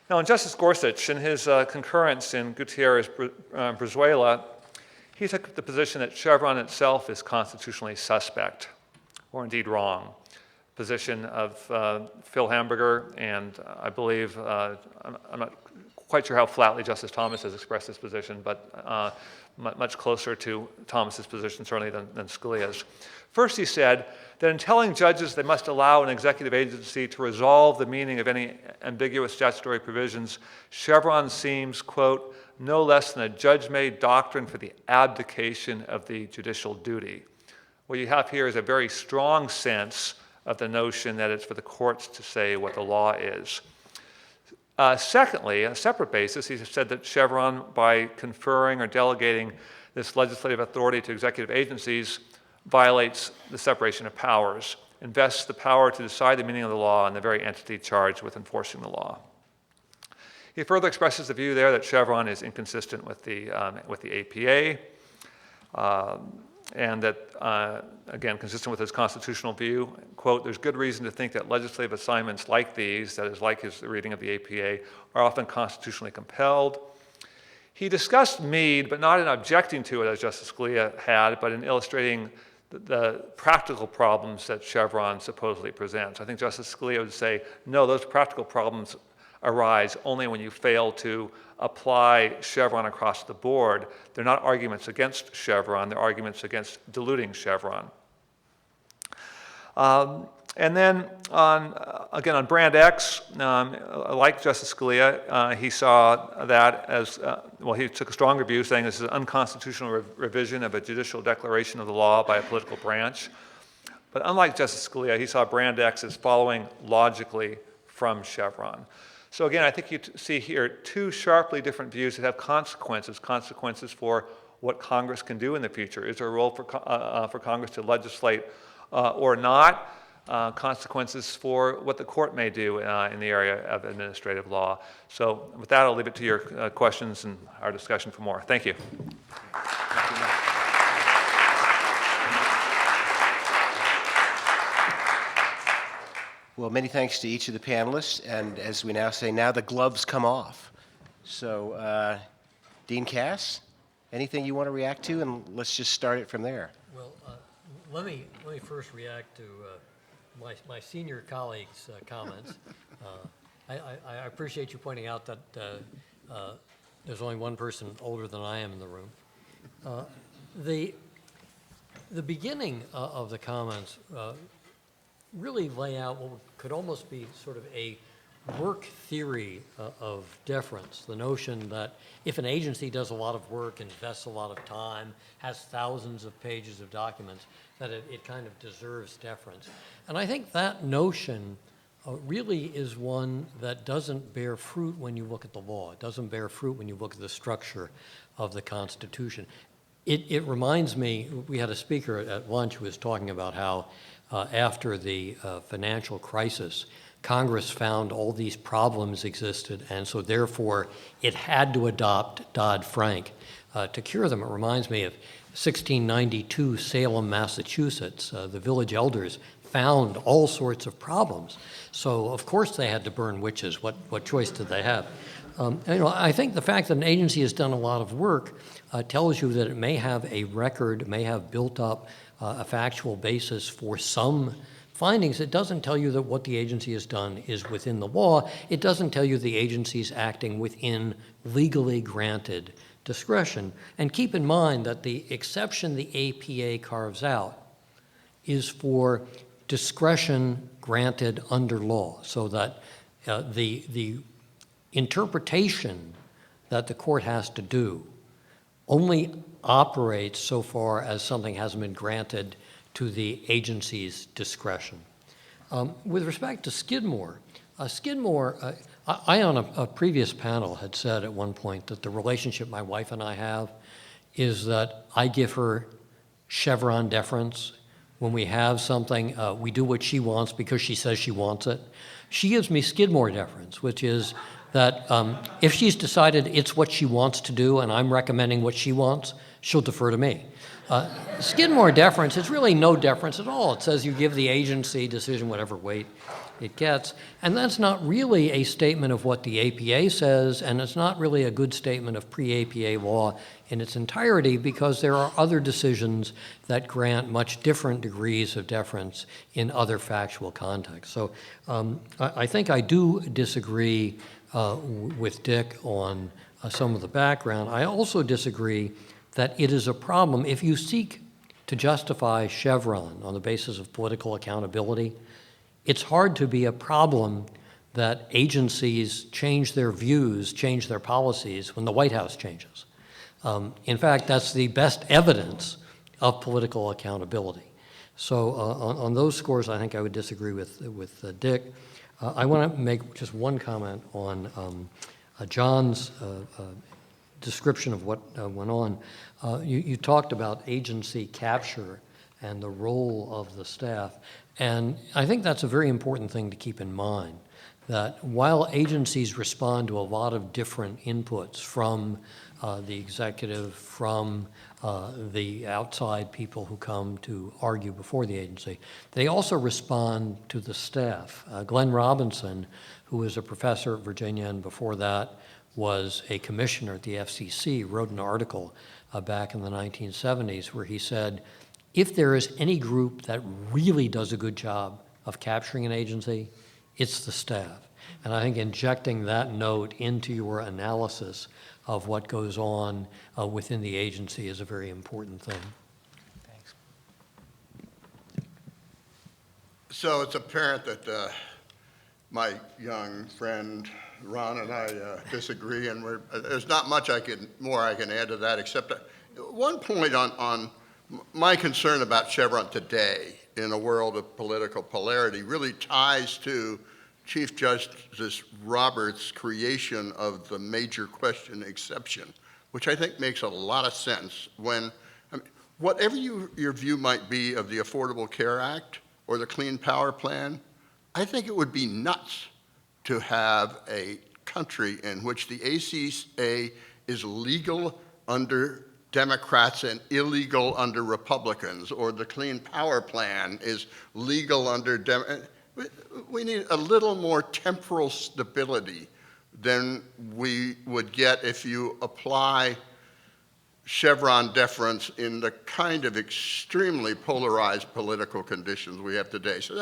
Now, in Justice Gorsuch, in his concurrence in Gutierrez-Brizuela, he took the position that Chevron itself is constitutionally suspect, or indeed wrong. Position of Phil Hamburger, and I believe, I'm not quite sure how flatly Justice Thomas has expressed this position, but much closer to Thomas's position certainly than Scalia's. First, he said that in telling judges they must allow an executive agency to resolve the meaning of any ambiguous statutory provisions, Chevron seems, quote, no less than a judge-made doctrine for the abdication of the judicial duty. What you have here is a very strong sense of the notion that it's for the courts to say what the law is. Secondly, on a separate basis, he said that Chevron, by conferring or delegating this legislative authority to executive agencies, violates the separation of powers, invests the power to decide the meaning of the law in the very entity charged with enforcing the law. He further expresses the view there that Chevron is inconsistent with the APA, and that, again, consistent with his constitutional view, quote, there's good reason to think that legislative assignments like these, that is, like his reading of the APA, are often constitutionally compelled. He discussed Meade, but not in objecting to it, as Justice Scalia had, but in illustrating the practical problems that Chevron supposedly presents. I think Justice Scalia would say, no, those practical problems arise only when you fail to apply Chevron across the board. They're not arguments against Chevron, they're arguments against diluting Chevron. And then, on Brand X, like Justice Scalia, he saw that as, he took a stronger view, saying this is an unconstitutional revision of a judicial declaration of the law by a political branch. But unlike Justice Scalia, he saw Brand X as following logically from Chevron. So again, I think you see here two sharply different views that have consequences for what Congress can do in the future. Is there a role for Congress to legislate or not? Consequences for what the court may do in the area of administrative law. So with that, I'll leave it to your questions and our discussion for more. Thank you. Well, many thanks to each of the panelists, and as we now say, now the gloves come off. So, Dean Cass, anything you want to react to, and let's just start it from there. Well, let me first react to my senior colleague's comments. I appreciate you pointing out that there's only one person older than I am in the room. The beginning of the comments really lay out what could almost be sort of a work theory of deference, the notion that if an agency does a lot of work, invests a lot of time, has thousands of pages of documents, that it kind of deserves deference. And I think that notion really is one that doesn't bear fruit when you look at the law. It doesn't bear fruit when you look at the structure of the Constitution. It reminds me, we had a speaker at lunch who was talking about how after the financial crisis, Congress found all these problems existed, and so therefore it had to adopt Dodd-Frank to cure them. It reminds me of 1692 Salem, Massachusetts. The village elders found all sorts of problems. So of course they had to burn witches. What choice did they have? I think the fact that an agency has done a lot of work tells you that it may have a record, may have built up a factual basis for some findings. It doesn't tell you that what the agency has done is within the law. It doesn't tell you the agency is acting within legally granted discretion. And keep in mind that the exception the APA carves out is for discretion granted under law, so that the interpretation that the court has to do only operates so far as something hasn't been granted to the agency's discretion. With respect to Skidmore, I on a previous panel had said at one point that the relationship my wife and I have is that I give her Chevron deference. When we have something, we do what she wants because she says she wants it. She gives me Skidmore deference, which is that if she's decided it's what she wants to do and I'm recommending what she wants, she'll defer to me. Skidmore deference is really no deference at all. It says you give the agency decision whatever weight it gets. And that's not really a statement of what the APA says, and it's not really a good statement of pre-APA law in its entirety, because there are other decisions that grant much different degrees of deference in other factual contexts. So I think I do disagree with Dick on some of the background. I also disagree that it is a problem if you seek to justify Chevron on the basis of political accountability. It's hard to be a problem that agencies change their views, change their policies when the White House changes. In fact, that's the best evidence of political accountability. So on those scores, I think I would disagree with Dick. I want to make just one comment on John's description of what went on. You talked about agency capture and the role of the staff. And I think that's a very important thing to keep in mind, that while agencies respond to a lot of different inputs from the executive, from the outside people who come to argue before the agency, they also respond to the staff. Glenn Robinson, who was a professor at Virginia and before that was a commissioner at the FCC, wrote an article back in the 1970s where he said, if there is any group that really does a good job of capturing an agency, it's the staff. And I think injecting that note into your analysis of what goes on within the agency is a very important thing. Thanks. So it's apparent that my young friend Ron and I disagree, and there's not much more I can add to that, except one point on my concern about Chevron today in a world of political polarity really ties to Chief Justice Roberts' creation of the major question exception, which I think makes a lot of sense when, whatever your view might be of the Affordable Care Act or the Clean Power Plan, I think it would be nuts to have a country in which the ACA is legal under Democrats and illegal under Republicans, or the Clean Power Plan is legal under Democrats. We need a little more temporal stability than we would get if you apply Chevron deference in the kind of extremely polarized political conditions we have today. So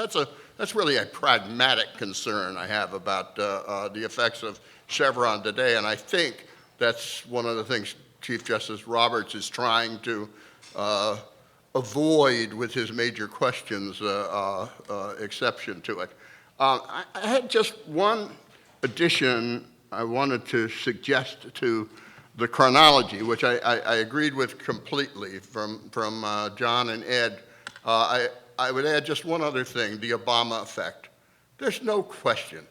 that's really a pragmatic concern I have about the effects of Chevron today, and I think that's one of the things Chief Justice Roberts is trying to avoid with his major questions exception to it. I had just one addition I wanted to suggest to the chronology, which I agreed with completely from John and Ed. I would add just one other thing, the Obama effect. There's no question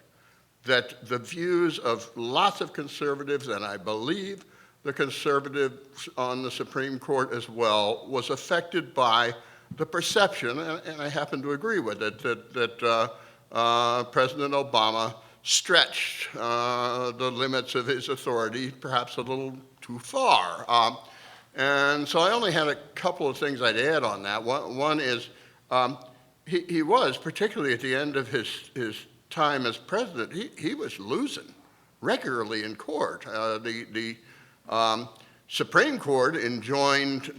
that the views of lots of conservatives, and I believe the conservatives on the Supreme Court as well, was affected by the perception, and I happen to agree with it, that President Obama stretched the limits of his authority perhaps a little too far. And so I only had a couple of things I'd add on that. One is he was, particularly at the end of his time as president, he was losing regularly in court. The Supreme Court enjoined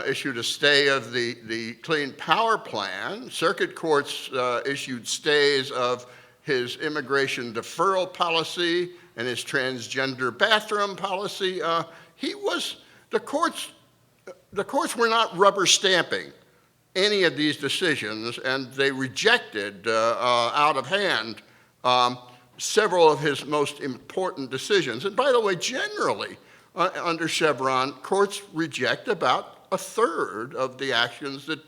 issued a stay of the Clean Power Plan. Circuit courts issued stays of his immigration deferral policy and his transgender bathroom policy. The courts were not rubber stamping any of these decisions, and they rejected out of hand several of his most important decisions. And by the way, generally, under Chevron, courts reject about a third of the actions that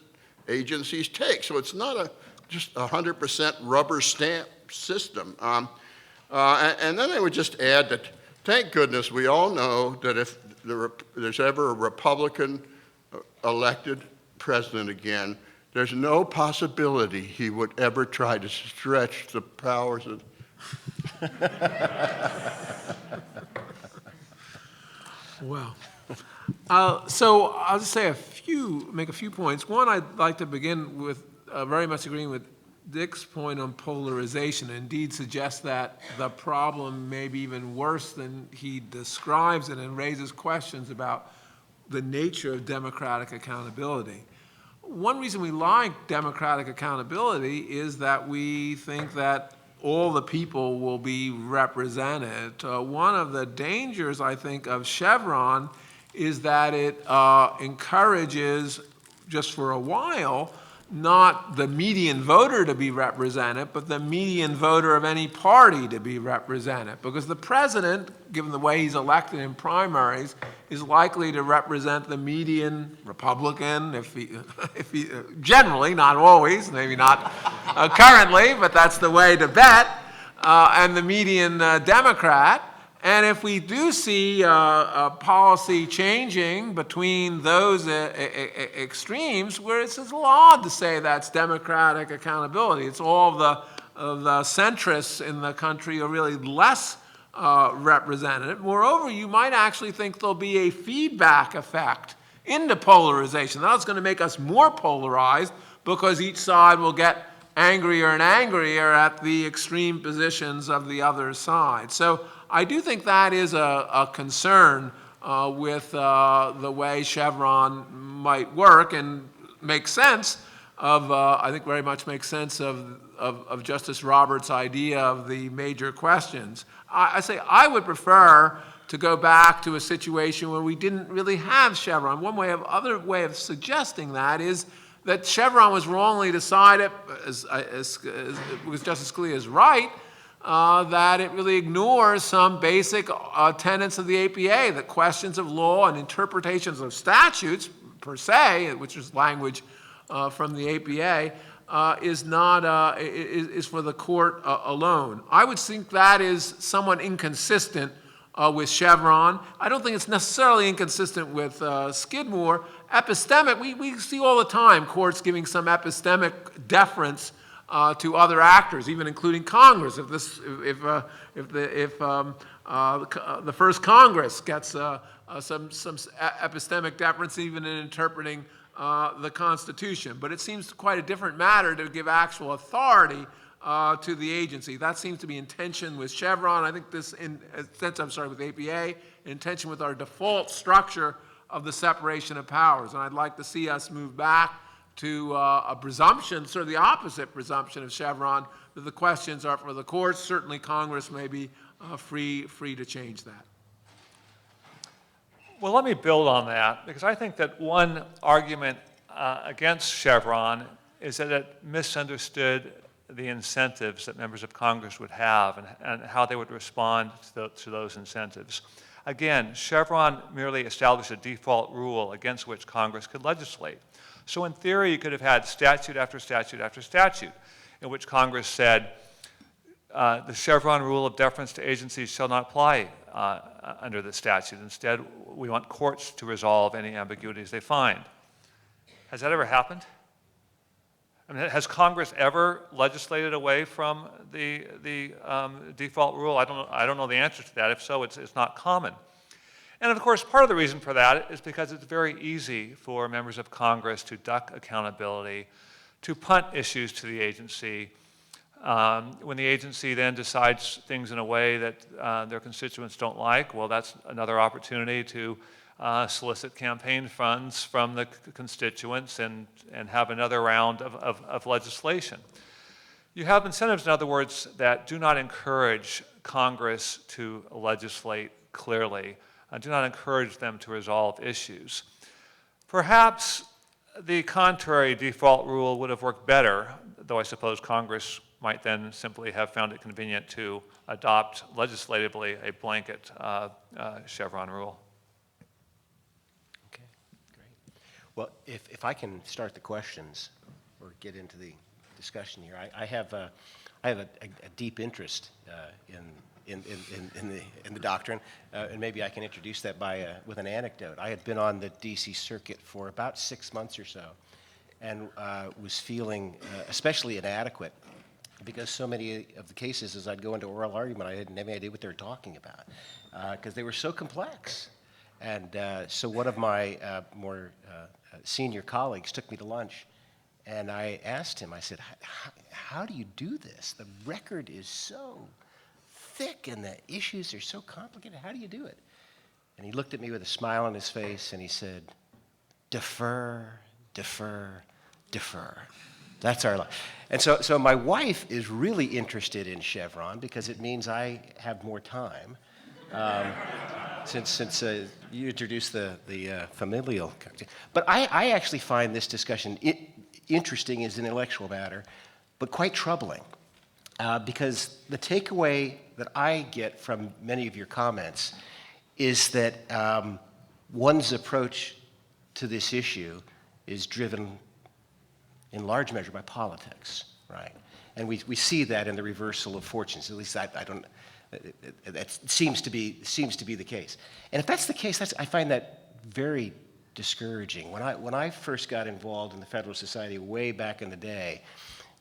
agencies take. So it's not just 100% rubber stamp system. And then I would just add that, thank goodness, we all know that if there's ever a Republican elected president again, there's no possibility he would ever try to stretch the powers of Well, so I'll just say make a few points. One, I'd like to begin with very much agreeing with Dick's point on polarization. Indeed, suggests that the problem may be even worse than he describes it, and raises questions about the nature of democratic accountability. One reason we like democratic accountability is that we think that all the people will be represented. One of the dangers, I think, of Chevron is that it encourages, just for a while, not the median voter to be represented, but the median voter of any party to be represented. Because the president, given the way he's elected in primaries, is likely to represent the median Republican, if he generally, not always, maybe not currently, but that's the way to bet, and the median Democrat. And if we do see policy changing between those extremes, where it's a little odd to say that's democratic accountability. It's all of the centrists in the country are really less represented. Moreover, you might actually think there'll be a feedback effect into polarization. That's going to make us more polarized because each side will get angrier and angrier at the extreme positions of the other side. So I do think that is a concern with the way Chevron might work, and makes sense of, I think very much makes sense of Justice Roberts' idea of the major questions. I say I would prefer to go back to a situation where we didn't really have Chevron. Other way of suggesting that is that Chevron was wrongly decided, because Justice Scalia is right, that it really ignores some basic tenets of the APA, that questions of law and interpretations of statutes per se, which is language from the APA, is for the court alone. I would think that is somewhat inconsistent with Chevron. I don't think it's necessarily inconsistent with Skidmore. Epistemic, we see all the time courts giving some epistemic deference to other actors, even including Congress. If the first Congress gets some epistemic deference, even in interpreting the Constitution, but it seems quite a different matter to give actual authority to the agency. That seems to be in tension with Chevron. I think with APA, in tension with our default structure of the separation of powers. And I'd like to see us move back to a presumption, sort of the opposite presumption of Chevron, that the questions are for the courts. Certainly Congress may be free to change that. Well, let me build on that, because I think that one argument against Chevron is that it misunderstood the incentives that members of Congress would have and how they would respond to those incentives. Again, Chevron merely established a default rule against which Congress could legislate. So in theory, you could have had statute after statute after statute in which Congress said, the Chevron rule of deference to agencies shall not apply under the statute. Instead, we want courts to resolve any ambiguities they find. Has that ever happened? I mean, has Congress ever legislated away from the default rule? I don't know the answer to that. If so, it's not common. And of course, part of the reason for that is because it's very easy for members of Congress to duck accountability, to punt issues to the agency. When the agency then decides things in a way that their constituents don't like, well, that's another opportunity to solicit campaign funds from the constituents and have another round of legislation. You have incentives, in other words, that do not encourage Congress to legislate clearly, do not encourage them to resolve issues. Perhaps the contrary default rule would have worked better, though I suppose Congress might then simply have found it convenient to adopt legislatively a blanket Chevron rule. Okay, great. Well, if I can start the questions or get into the discussion here, I have a deep interest in the doctrine, and maybe I can introduce that with an anecdote. I had been on the D.C. Circuit for about 6 months or so, and was feeling especially inadequate because so many of the cases, as I'd go into oral argument, I didn't have any idea what they were talking about because they were so complex. And so one of my more senior colleagues took me to lunch, and I asked him, I said, how do you do this? The record is so thick and the issues are so complicated. How do you do it? And he looked at me with a smile on his face and he said, defer, defer, defer. That's our life. And so my wife is really interested in Chevron because it means I have more time. Since you introduced the familial. But I actually find this discussion interesting as an intellectual matter, but quite troubling. Because the takeaway that I get from many of your comments is that one's approach to this issue is driven in large measure by politics, right? And we see that in the reversal of fortunes. At least I don't. That seems to be the case. And if that's the case, I find that very discouraging. When I first got involved in the Federalist Society way back in the day,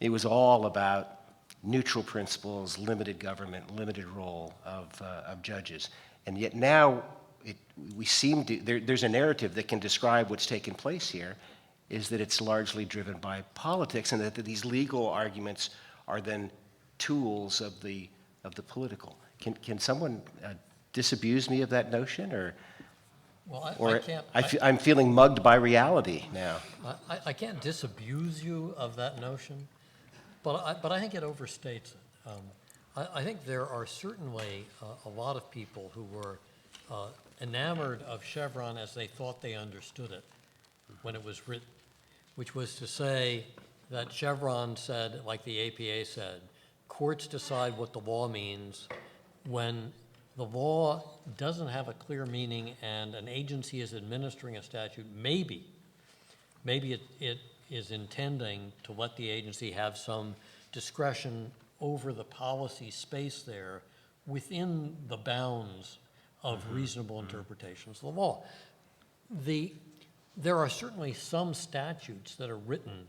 it was all about neutral principles, limited government, limited role of judges. And yet now we seem to, there's a narrative that can describe what's taken place here, is that it's largely driven by politics and that these legal arguments are then tools of the political. Can someone disabuse me of that notion, Well, I can't. I'm feeling mugged by reality now. I can't disabuse you of that notion, but I think it overstates it. I think there are certainly a lot of people who were enamored of Chevron as they thought they understood it when it was written, which was to say that Chevron said, like the APA said, courts decide what the law means when the law doesn't have a clear meaning and an agency is administering a statute. Maybe it is intending to let the agency have some discretion over the policy space there within the bounds of reasonable interpretations of the law. There are certainly some statutes that are written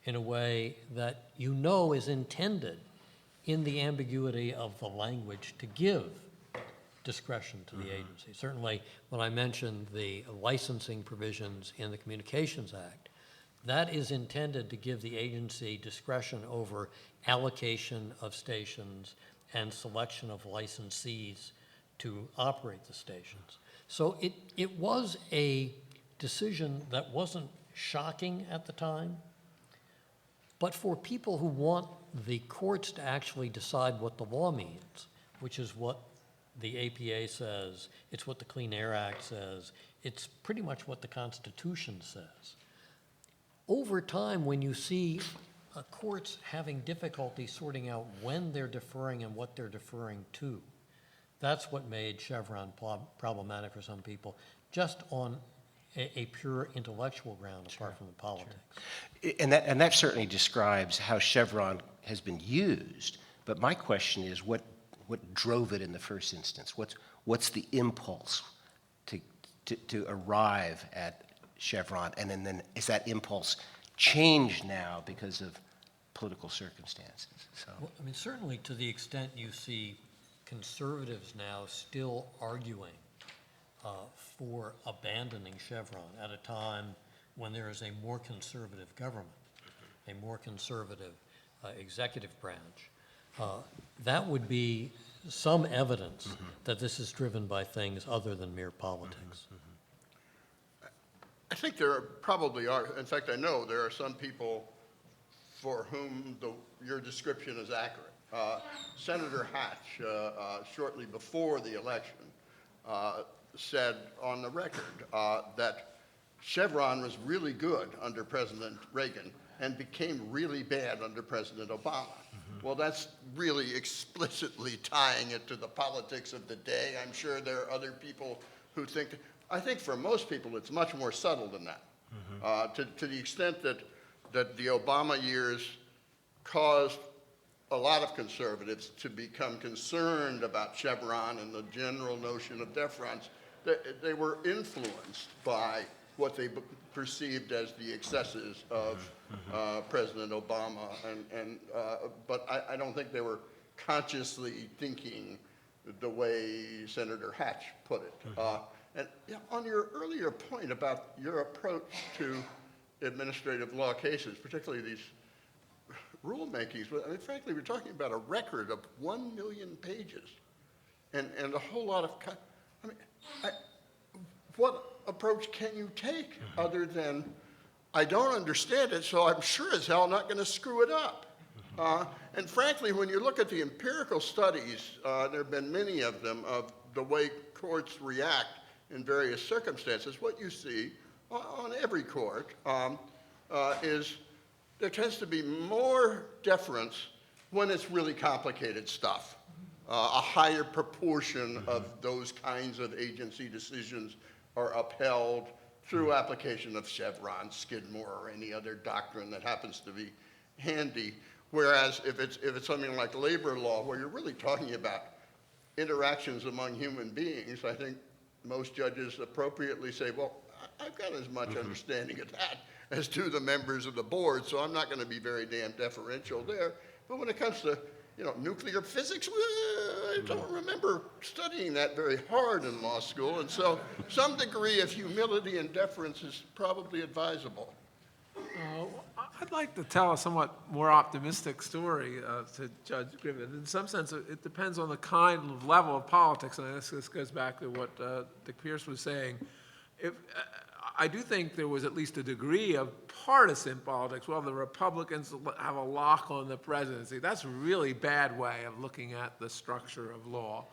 in a way that you know is intended in the ambiguity of the language to give discretion to the agency. Certainly, when I mentioned the licensing provisions in the Communications Act, that is intended to give the agency discretion over allocation of stations and selection of licensees to operate the stations. So it was a decision that wasn't shocking at the time, but for people who want the courts to actually decide what the law means, which is what the APA says, it's what the Clean Air Act says, it's pretty much what the Constitution says. Over time, when you see courts having difficulty sorting out when they're deferring and what they're deferring to, that's what made Chevron problematic for some people, just on a pure intellectual ground apart from the politics. Sure. And that certainly describes how Chevron has been used. But my question is, what drove it in the first instance? What's the impulse to arrive at Chevron, and then is that impulse changed now because of political circumstances? So. Well, I mean, certainly to the extent you see conservatives now still arguing for abandoning Chevron at a time when there is a more conservative government, a more conservative executive branch, that would be some evidence that this is driven by things other than mere politics. I think there probably are. In fact, I know there are some people for whom your description is accurate. Senator Hatch, shortly before the election, said on the record that Chevron was really good under President Reagan and became really bad under President Obama. Well, that's really explicitly tying it to the politics of the day. I'm sure there are other people who think, I think for most people it's much more subtle than that. To the extent that the Obama years caused a lot of conservatives to become concerned about Chevron and the general notion of deference, they were influenced by what they perceived as the excesses of President Obama, but I don't think they were consciously thinking the way Senator Hatch put it. And on your earlier point about your approach to administrative law cases, particularly these rulemakings, I mean, frankly, we're talking about a record of 1 million pages and a whole lot of, what approach can you take other than, I don't understand it, so I'm sure as hell not going to screw it up. And frankly, when you look at the empirical studies, there have been many of them, of the way courts react in various circumstances, what you see on every court is there tends to be more deference when it's really complicated stuff. A higher proportion of those kinds of agency decisions are upheld through application of Chevron, Skidmore, or any other doctrine that happens to be handy. Whereas if it's something like labor law, where you're really talking about interactions among human beings, I think most judges appropriately say, well, I've got as much understanding of that as do the members of the board, so I'm not going to be very damn deferential there. But when it comes to nuclear physics, I don't remember studying that very hard in law school, and so some degree of humility and deference is probably advisable. I'd like to tell a somewhat more optimistic story to Judge Griffith. In some sense, it depends on the kind of level of politics, and this goes back to what Dick Pierce was saying. I do think there was at least a degree of partisan politics. Well, the Republicans have a lock on the presidency. That's a really bad way of looking at the structure of law.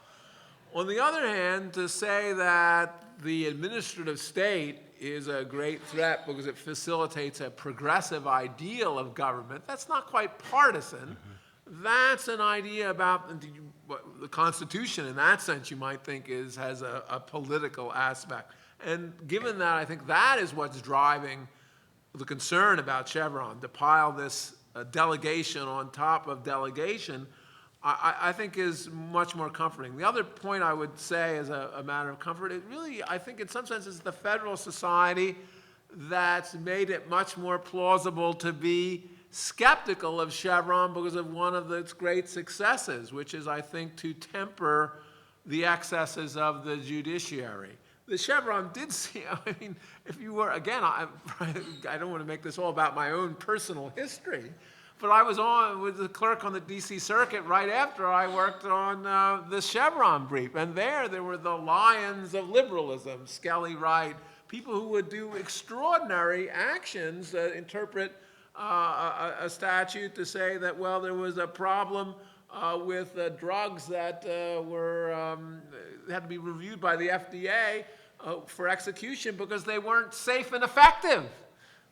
On the other hand, to say that the administrative state is a great threat because it facilitates a progressive ideal of government, that's not quite partisan. That's an idea about the Constitution, in that sense, you might think has a political aspect. And given that, I think that is what's driving the concern about Chevron, to pile this delegation on top of delegation, I think is much more comforting. The other point I would say as a matter of comfort, it really, I think in some sense, is the Federalist Society that's made it much more plausible to be skeptical of Chevron because of one of its great successes, which is, I think, to temper the excesses of the judiciary. The Chevron did see, I mean, if you were, again, I don't want to make this all about my own personal history, but I was on with the clerk on the D.C. Circuit right after I worked on the Chevron brief. And there were the lions of liberalism, Skelly Wright, people who would do extraordinary actions, interpret a statute to say that, well, there was a problem with drugs that had to be reviewed by the FDA for execution because they weren't safe and effective.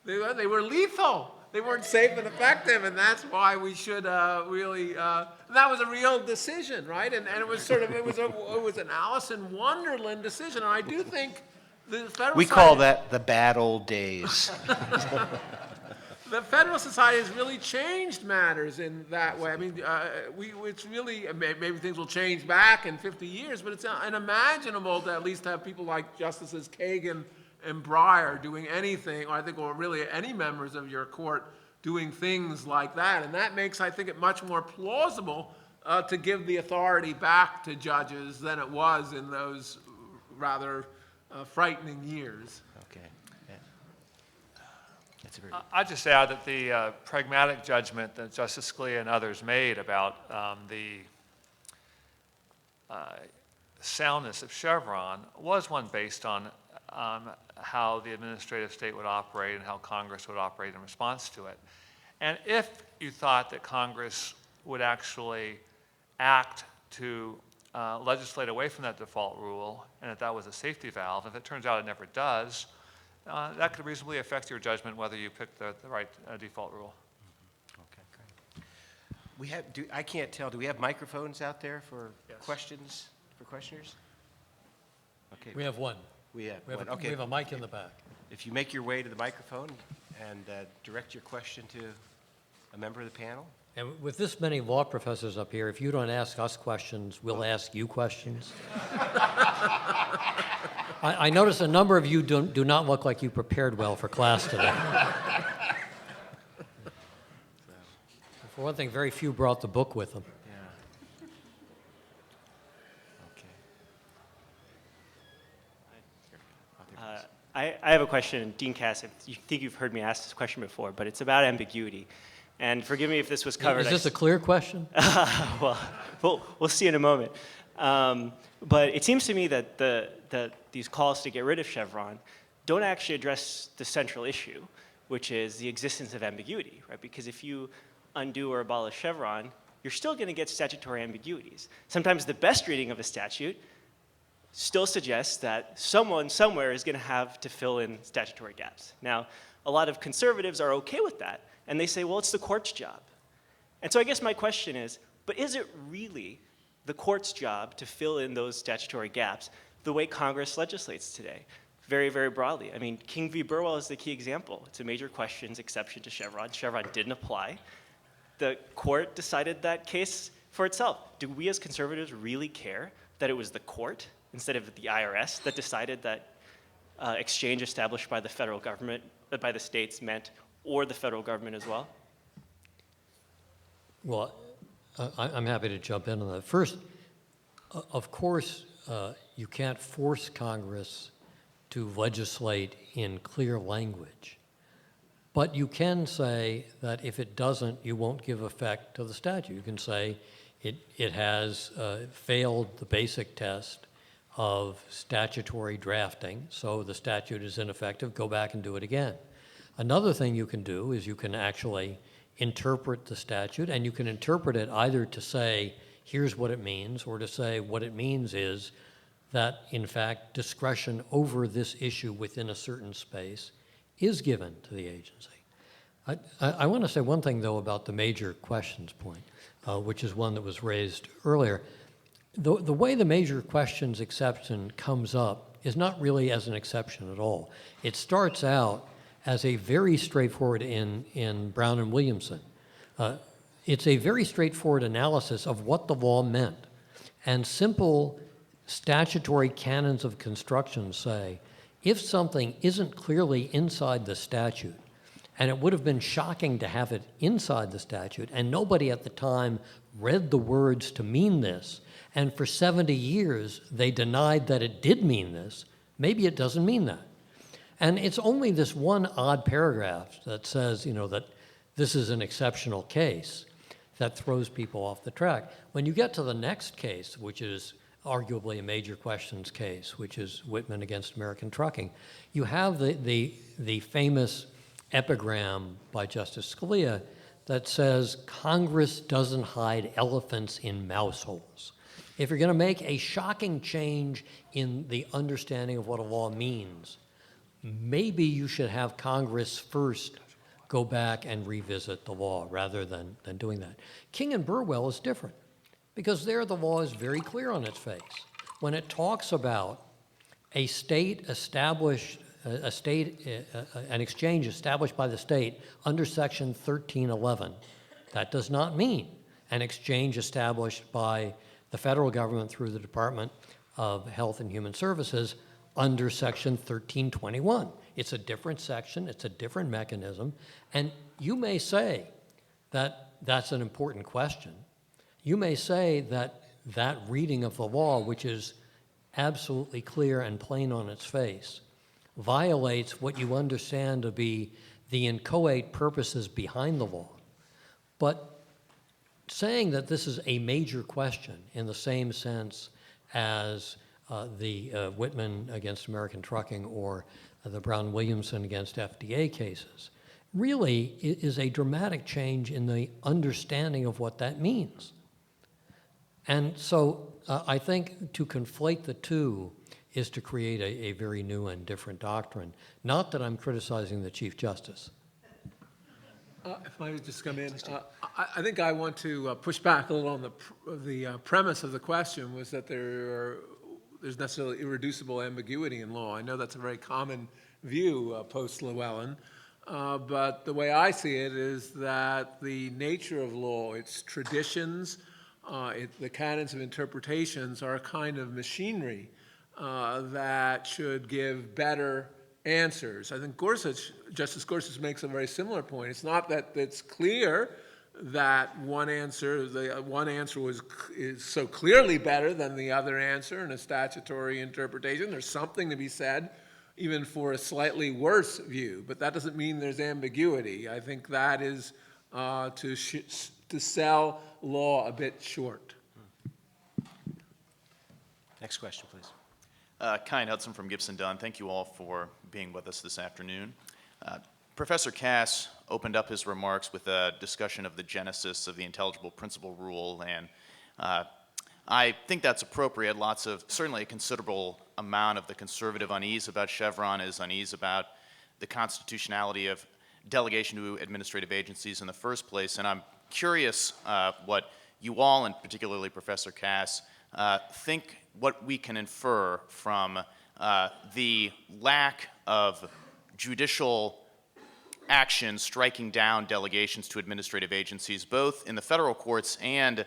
They were lethal. They weren't safe and effective, and that's why we should really. That was a real decision, right? And it was sort of it was an Alice in Wonderland decision. And I do think the Federal We call that the bad old days. The Federal Society has really changed matters in that way. I mean, it's really, maybe things will change back in 50 years, but it's unimaginable to at least have people like Justices Kagan and Breyer doing anything, or I think, or really any members of your court doing things like that. And that makes, I think, it much more plausible to give the authority back to judges than it was in those rather frightening years. Okay. Yeah. That's a very I'd just add that the pragmatic judgment that Justice Scalia and others made about the soundness of Chevron was one based on how the administrative state would operate and how Congress would operate in response to it. And if you thought that Congress would actually act to legislate away from that default rule and that was a safety valve, if it turns out it never does, that could reasonably affect your judgment whether you picked the right default rule. Okay, great. We have, I can't tell, do we have microphones out there for Yes. questions, for questioners? Okay. We have one. We have We have, one. Okay. we have a mic in the back. If you make your way to the microphone and direct your question to a member of the panel. And with this many law professors up here, if you don't ask us questions, we'll ask you questions. I notice a number of you do not look like you prepared well for class today. For one thing, very few brought the book with them. Yeah. Okay. I have a question, Dean Cass. I think you've heard me ask this question before, but it's about ambiguity. And forgive me if this was covered. Is this a clear question? Well, we'll see in a moment. But it seems to me that these calls to get rid of Chevron don't actually address the central issue, which is the existence of ambiguity, right? Because if you undo or abolish Chevron, you're still going to get statutory ambiguities. Sometimes the best reading of a statute still suggests that someone somewhere is going to have to fill in statutory gaps. Now, a lot of conservatives are okay with that, and they say, well, it's the court's job. And so I guess my question is, but is it really the court's job to fill in those statutory gaps the way Congress legislates today? Very, very broadly. I mean, King v. Burwell is the key example. It's a major questions exception to Chevron. Chevron didn't apply. The court decided that case for itself. Do we as conservatives really care that it was the court instead of the IRS that decided that exchange established by the federal government, by the states meant, or the federal government as well? Well, I'm happy to jump in on that. First, of course, you can't force Congress to legislate in clear language. But you can say that if it doesn't, you won't give effect to the statute. You can say it has failed the basic test of statutory drafting, so the statute is ineffective, go back and do it again. Another thing you can do is you can actually interpret the statute, and you can interpret it either to say, here's what it means, or to say what it means is that, in fact, discretion over this issue within a certain space is given to the agency. I want to say one thing, though, about the major questions point, which is one that was raised earlier. The way the major questions exception comes up is not really as an exception at all. It starts out as a very straightforward in Brown and Williamson. It's a very straightforward analysis of what the law meant. And simple statutory canons of construction say, if something isn't clearly inside the statute, and it would have been shocking to have it inside the statute, and nobody at the time read the words to mean this, and for 70 years they denied that it did mean this, maybe it doesn't mean that. And it's only this one odd paragraph that says, that this is an exceptional case that throws people off the track. When you get to the next case, which is arguably a major questions case, which is Whitman against American Trucking, you have the famous epigram by Justice Scalia that says, Congress doesn't hide elephants in mouse holes. If you're going to make a shocking change in the understanding of what a law means, maybe you should have Congress first go back and revisit the law rather than doing that. King and Burwell is different because there the law is very clear on its face. When it talks about an exchange established by the state under Section 1311, that does not mean an exchange established by the federal government through the Department of Health and Human Services under Section 1321. It's a different section, it's a different mechanism, and you may say that that's an important question. You may say that that reading of the law, which is absolutely clear and plain on its face, violates what you understand to be the inchoate purposes behind the law. But saying that this is a major question in the same sense as the Whitman against American Trucking or the Brown-Williamson against FDA cases really is a dramatic change in the understanding of what that means. And so I think to conflate the two is to create a very new and different doctrine. Not that I'm criticizing the Chief Justice. If I would just come in, I think I want to push back a little on the premise of the question was that there's necessarily irreducible ambiguity in law. I know that's a very common view post-Llewellyn, but the way I see it is that the nature of law, its traditions, the canons of interpretations are a kind of machinery that should give better answers. I think Justice Gorsuch makes a very similar point. It's not that it's clear that one answer is so clearly better than the other answer in a statutory interpretation. There's something to be said even for a slightly worse view, but that doesn't mean there's ambiguity. I think that is to sell law a bit short. Next question, please. Kyan Hudson from Gibson Dunn. Thank you all for being with us this afternoon. Professor Cass opened up his remarks with a discussion of the genesis of the intelligible principle rule, and I think that's appropriate. Certainly a considerable amount of the conservative unease about Chevron is unease about the constitutionality of delegation to administrative agencies in the first place, and I'm curious what you all, and particularly Professor Cass, think what we can infer from the lack of judicial action striking down delegations to administrative agencies, both in the federal courts and,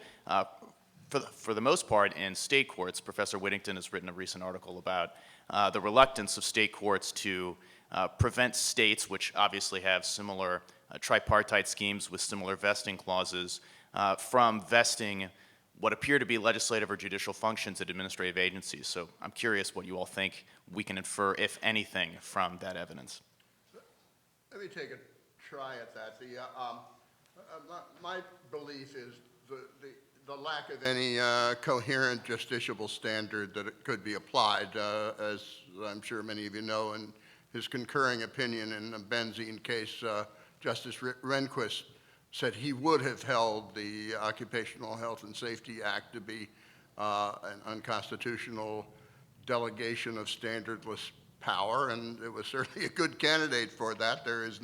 for the most part, in state courts. Professor Whittington has written a recent article about the reluctance of state courts to prevent states, which obviously have similar tripartite schemes with similar vesting clauses, from vesting what appear to be legislative or judicial functions at administrative agencies. So I'm curious what you all think we can infer, if anything, from that evidence. Let me take a try at that. My belief is the lack of any coherent justiciable standard that it could be applied, as I'm sure many of you know, in his concurring opinion in the Benzene case, Justice Rehnquist said he would have held the Occupational Health and Safety Act to be an unconstitutional delegation of standardless power, and it was certainly a good candidate for that. There is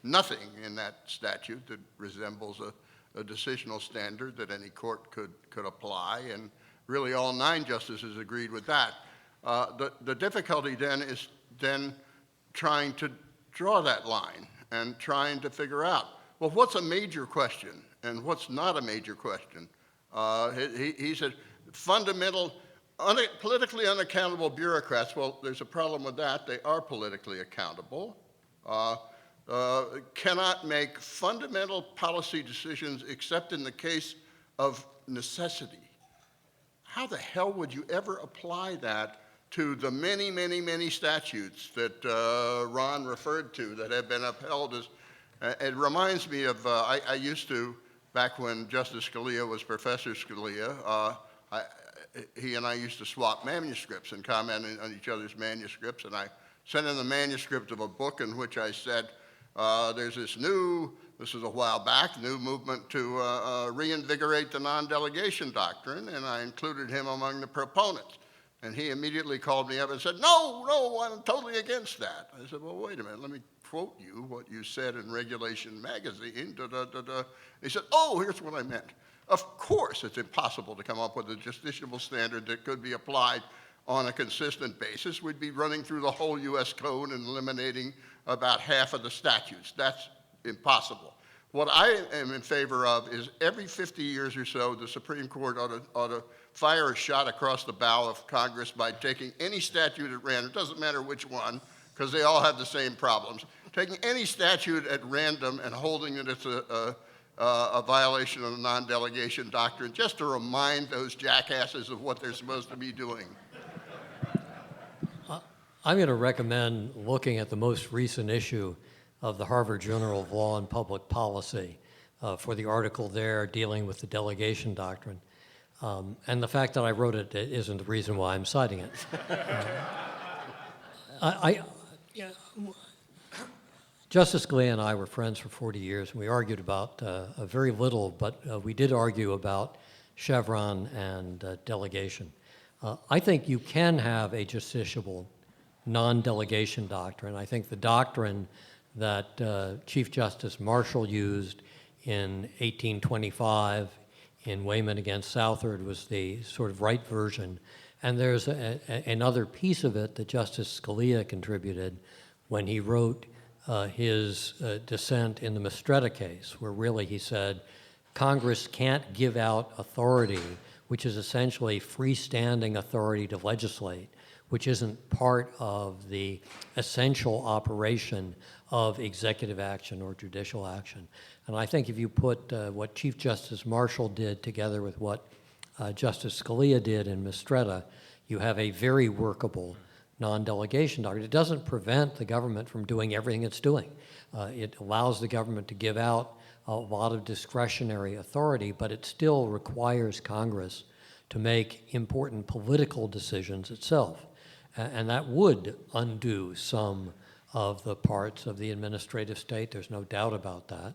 nothing in that statute that resembles a decisional standard that any court could apply, and really all 9 justices agreed with that. The difficulty then is trying to draw that line and trying to figure out, well, what's a major question and what's not a major question? He said fundamental, politically unaccountable bureaucrats. Well, there's a problem with that. They are politically accountable. Cannot make fundamental policy decisions except in the case of necessity. How the hell would you ever apply that to the many, many, many statutes that Ron referred to that have been upheld as, it reminds me of, I used to, back when Justice Scalia was Professor Scalia, he and I used to swap manuscripts and comment on each other's manuscripts, and I sent him the manuscript of a book in which I said, there's this is a while back, new movement to reinvigorate the non-delegation doctrine, and I included him among the proponents. And he immediately called me up and said, no, I'm totally against that. I said, well, wait a minute, let me quote you what you said in Regulation Magazine. He said, oh, here's what I meant. Of course it's impossible to come up with a justiciable standard that could be applied on a consistent basis. We'd be running through the whole U.S. Code and eliminating about half of the statutes. That's impossible. What I am in favor of is every 50 years or so, the Supreme Court ought to fire a shot across the bow of Congress by taking any statute at random, it doesn't matter which one, because they all have the same problems, taking any statute at random and holding that it's a violation of the non-delegation doctrine, just to remind those jackasses of what they're supposed to be doing. I'm going to recommend looking at the most recent issue of the Harvard Journal of Law and Public Policy for the article there dealing with the delegation doctrine. And the fact that I wrote it isn't the reason why I'm citing it. Justice Scalia and I were friends for 40 years, and we argued about very little, but we did argue about Chevron and delegation. I think you can have a justiciable non-delegation doctrine. I think the doctrine that Chief Justice Marshall used in 1825 in Whelan against Southard was the sort of right version. And there's another piece of it that Justice Scalia contributed when he wrote his dissent in the Mistretta case, where really he said, Congress can't give out authority, which is essentially freestanding authority to legislate, which isn't part of the essential operation of executive action or judicial action. And I think if you put what Chief Justice Marshall did together with what Justice Scalia did in Mistretta, you have a very workable non-delegation doctrine. It doesn't prevent the government from doing everything it's doing. It allows the government to give out a lot of discretionary authority, but it still requires Congress to make important political decisions itself. And that would undo some of the parts of the administrative state. There's no doubt about that.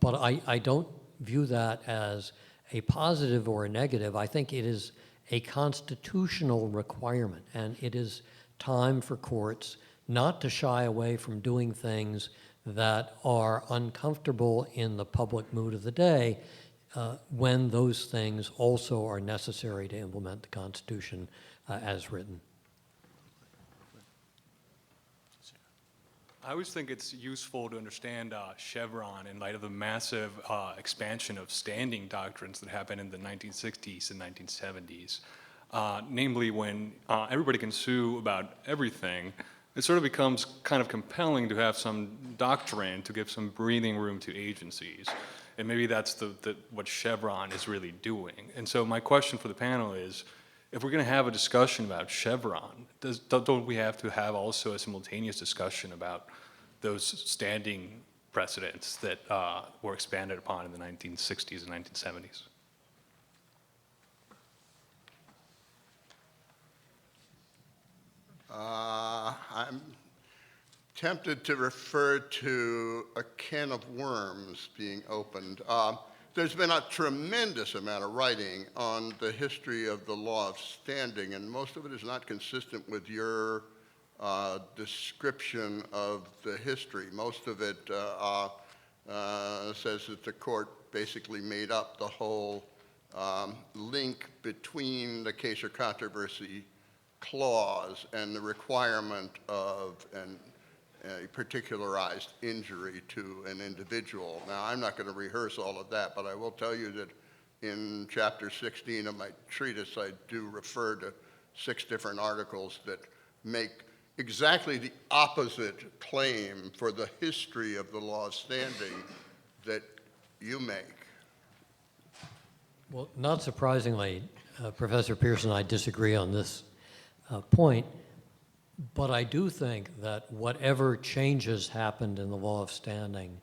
But I don't view that as a positive or a negative. I think it is a constitutional requirement, and it is time for courts not to shy away from doing things that are uncomfortable in the public mood of the day when those things also are necessary to implement the Constitution as written. I always think it's useful to understand Chevron in light of the massive expansion of standing doctrines that happened in the 1960s and 1970s. Namely, when everybody can sue about everything, it sort of becomes kind of compelling to have some doctrine to give some breathing room to agencies. And maybe that's what Chevron is really doing. And so my question for the panel is, if we're going to have a discussion about Chevron, don't we have to have also a simultaneous discussion about those standing precedents that were expanded upon in the 1960s and 1970s? I'm tempted to refer to a can of worms being opened. There's been a tremendous amount of writing on the history of the law of standing, and most of it is not consistent with your description of the history. Most of it says that the court basically made up the whole link between the case or controversy clause and the requirement of a particularized injury to an individual. Now, I'm not going to rehearse all of that, but I will tell you that in chapter 16 of my treatise, I do refer to 6 different articles that make exactly the opposite claim for the history of the law of standing that you make. Well, not surprisingly, Professor Pierce and I disagree on this point. But I do think that whatever changes happened in the law of standing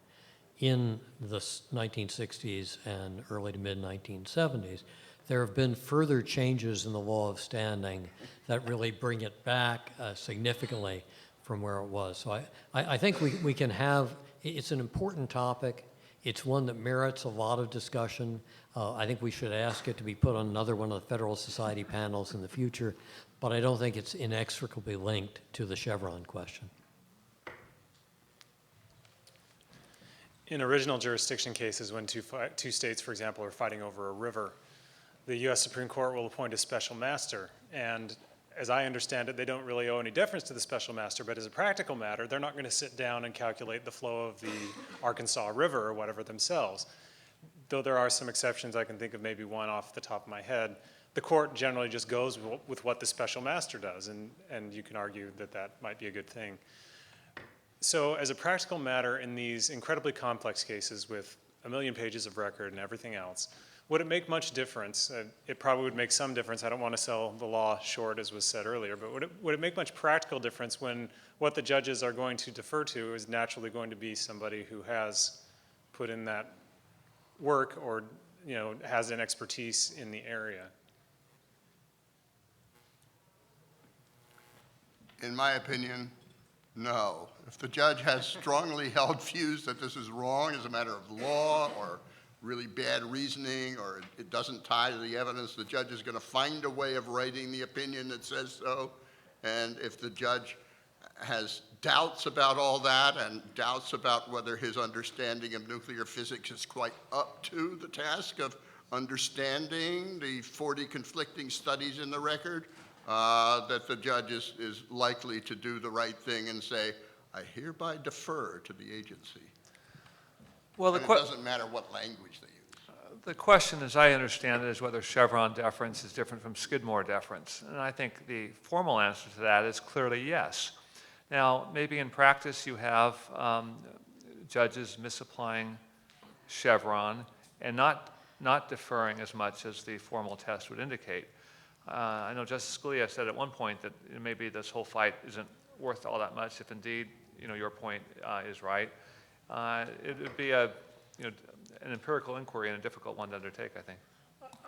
in the 1960s and early to mid-1970s, there have been further changes in the law of standing that really bring it back significantly from where it was. So I think we can have, it's an important topic. It's one that merits a lot of discussion. I think we should ask it to be put on another one of the Federalist Society panels in the future, but I don't think it's inextricably linked to the Chevron question. In original jurisdiction cases, when two states, for example, are fighting over a river, the U.S. Supreme Court will appoint a special master, and as I understand it, they don't really owe any deference to the special master, but as a practical matter, they're not going to sit down and calculate the flow of the Arkansas River or whatever themselves. Though there are some exceptions, I can think of maybe one off the top of my head. The court generally just goes with what the special master does, and you can argue that that might be a good thing. So as a practical matter, in these incredibly complex cases with a million pages of record and everything else, would it make much difference? It probably would make some difference. I don't want to sell the law short, as was said earlier, but would it make much practical difference when what the judges are going to defer to is naturally going to be somebody who has put in that work or has an expertise in the area? In my opinion, no. If the judge has strongly held views that this is wrong as a matter of law or really bad reasoning or it doesn't tie to the evidence, the judge is going to find a way of writing the opinion that says so. And if the judge has doubts about all that and doubts about whether his understanding of nuclear physics is quite up to the task of understanding the 40 conflicting studies in the record, that the judge is likely to do the right thing and say, I hereby defer to the agency. Well, And it doesn't matter what language they use. The question, as I understand it, is whether Chevron deference is different from Skidmore deference. And I think the formal answer to that is clearly yes. Now, maybe in practice you have judges misapplying Chevron and not deferring as much as the formal test would indicate. I know Justice Scalia said at one point that maybe this whole fight isn't worth all that much if indeed your point is right. It would be an empirical inquiry and a difficult one to undertake, I think.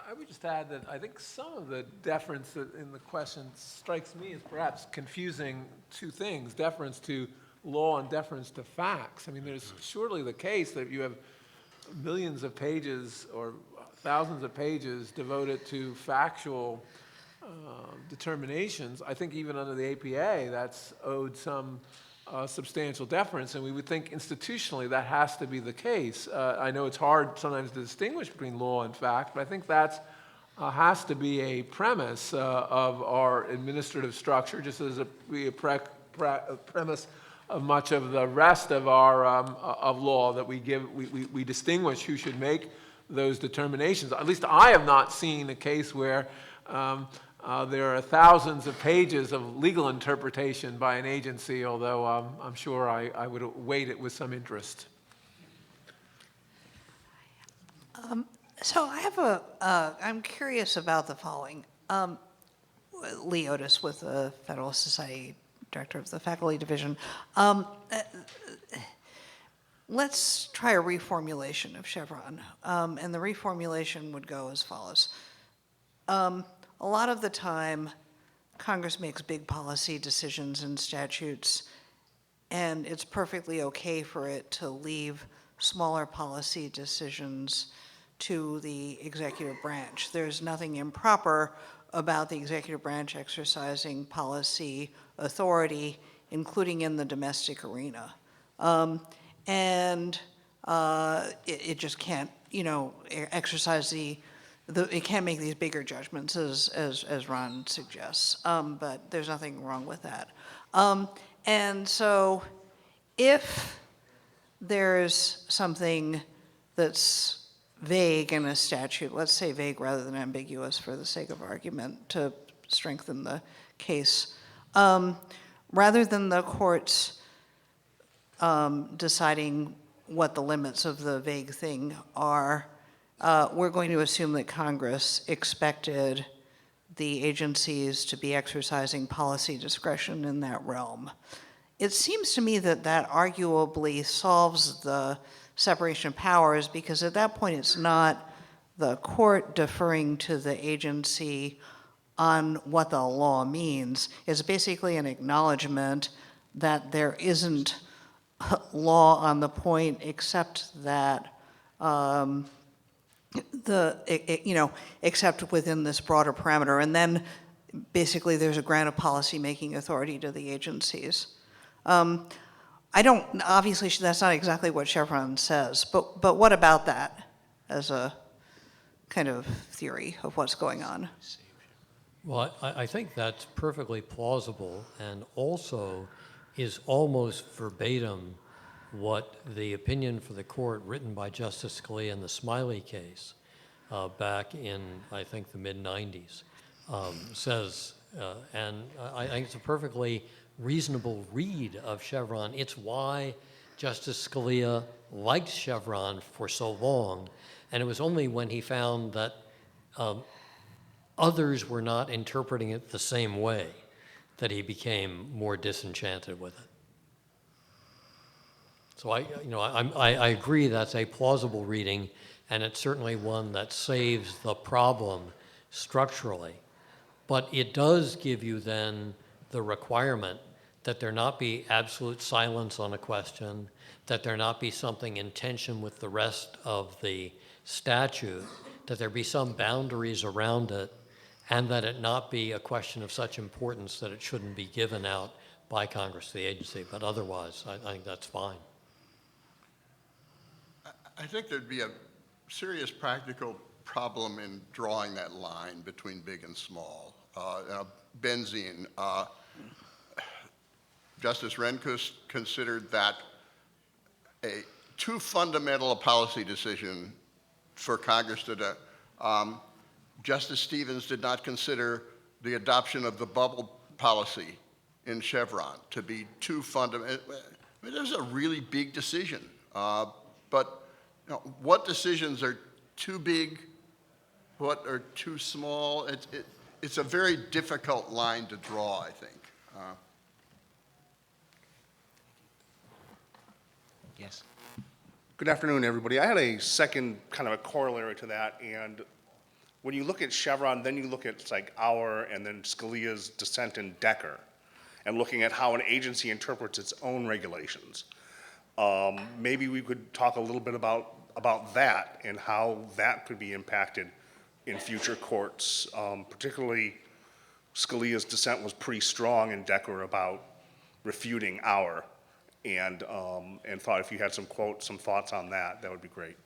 I would just add that I think some of the deference in the question strikes me as perhaps confusing two things, deference to law and deference to facts. I mean, there's surely the case that you have millions of pages or thousands of pages devoted to factual determinations. I think even under the APA, that's owed some substantial deference, and we would think institutionally that has to be the case. I know it's hard sometimes to distinguish between law and fact, but I think that has to be a premise of our administrative structure, just as a premise of much of the rest of our of law, that we distinguish who should make those determinations. At least I have not seen a case where there are thousands of pages of legal interpretation by an agency, although I'm sure I would await it with some interest. So I have I'm curious about the following. Lee Otis with the Federalist Society, Director of the Faculty Division. Let's try a reformulation of Chevron, and the reformulation would go as follows. A lot of the time, Congress makes big policy decisions and statutes, and it's perfectly okay for it to leave smaller policy decisions to the executive branch. There's nothing improper about the executive branch exercising policy authority, including in the domestic arena. It just can't, exercise it can't make these bigger judgments as Ron suggests, but there's nothing wrong with that. And so if there's something that's vague in a statute, let's say vague rather than ambiguous for the sake of argument to strengthen the case, rather than the courts deciding what the limits of the vague thing are, we're going to assume that Congress expected the agencies to be exercising policy discretion in that realm. It seems to me that that arguably solves the separation of powers, because at that point it's not the court deferring to the agency on what the law means. It's basically an acknowledgement that there isn't law on the point except that except within this broader parameter, and then basically there's a grant of policy-making authority to the agencies. Obviously that's not exactly what Chevron says, but what about that as a kind of theory of what's going on? Well, I think that's perfectly plausible and also is almost verbatim what the opinion for the court written by Justice Scalia in the Smiley case back in, I think, the mid-90s says, and I think it's a perfectly reasonable read of Chevron. It's why Justice Scalia liked Chevron for so long, and it was only when he found that others were not interpreting it the same way that he became more disenchanted with it. So I agree that's a plausible reading, and it's certainly one that saves the problem structurally. But it does give you then the requirement that there not be absolute silence on a question, that there not be something in tension with the rest of the statute, that there be some boundaries around it, and that it not be a question of such importance that it shouldn't be given out by Congress to the agency. But otherwise, I think that's fine. I think there'd be a serious practical problem in drawing that line between big and small. Benzene, Justice Rehnquist considered that too fundamental a policy decision for Congress to do. Justice Stevens did not consider the adoption of the bubble policy in Chevron to be too fundamental. I mean, there's a really big decision, but what decisions are too big, what are too small? It's a very difficult line to draw, I think. Yes. Good afternoon, everybody. I had a second kind of a corollary to that, and when you look at Chevron, then you look at like Auer and then Scalia's dissent in Decker, and looking at how an agency interprets its own regulations. Maybe we could talk a little bit about that and how that could be impacted in future courts. Particularly, Scalia's dissent was pretty strong in Decker about refuting Auer, and thought if you had some thoughts on that, that would be great.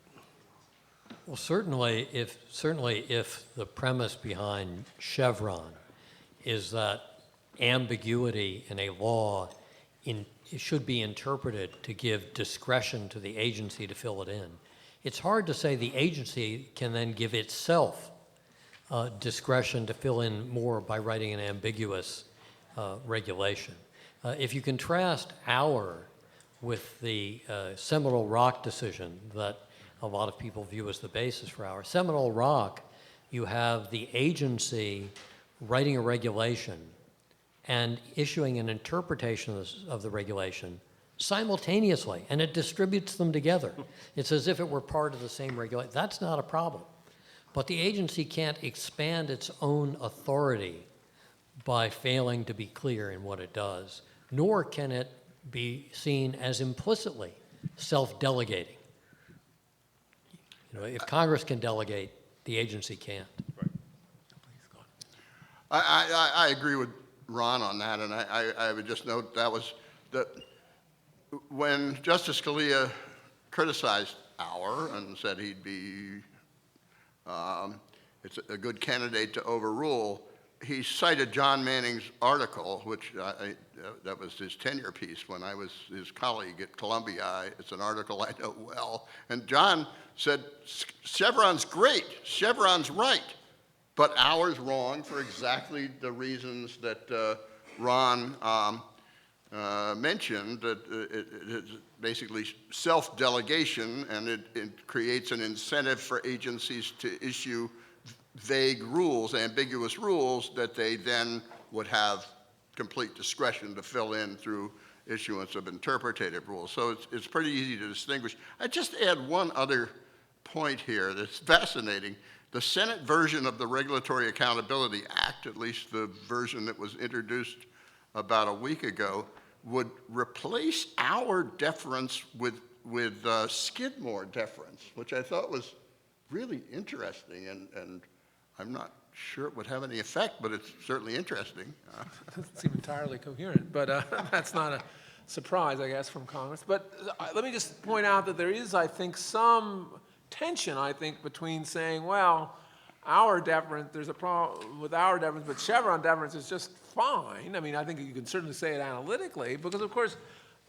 Well, certainly if the premise behind Chevron is that ambiguity in a law it should be interpreted to give discretion to the agency to fill it in, it's hard to say the agency can then give itself discretion to fill in more by writing an ambiguous regulation. If you contrast Auer with the Seminole Rock decision that a lot of people view as the basis for Auer. Seminole Rock, you have the agency writing a regulation and issuing an interpretation of the regulation simultaneously, and it distributes them together. It's as if it were part of the same regulation. That's not a problem. But the agency can't expand its own authority by failing to be clear in what it does, nor can it be seen as implicitly self-delegating. If Congress can delegate, the agency can't. Right. I agree with Ron on that, and I would just note that was that when Justice Scalia criticized Auer and said he'd be it's a good candidate to overrule, he cited John Manning's article, which that was his tenure piece when I was his colleague at Columbia. It's an article I know well. And John said, Chevron's great, Chevron's right, but Auer's wrong for exactly the reasons that Ron mentioned, that it's basically self-delegation, and it creates an incentive for agencies to issue vague rules, ambiguous rules, that they then would have complete discretion to fill in through issuance of interpretative rules. So it's pretty easy to distinguish. I'd just add one other point here that's fascinating. The Senate version of the Regulatory Accountability Act, at least the version that was introduced about a week ago, would replace our deference with Skidmore deference, which I thought was really interesting, and I'm not sure it would have any effect, but it's certainly interesting. It doesn't seem entirely coherent, but that's not a surprise, I guess, from Congress. But let me just point out that there is, I think, some tension, between saying, well, our deference, there's a problem with our deference, but Chevron deference is just fine. I mean, I think you can certainly say it analytically, because of course,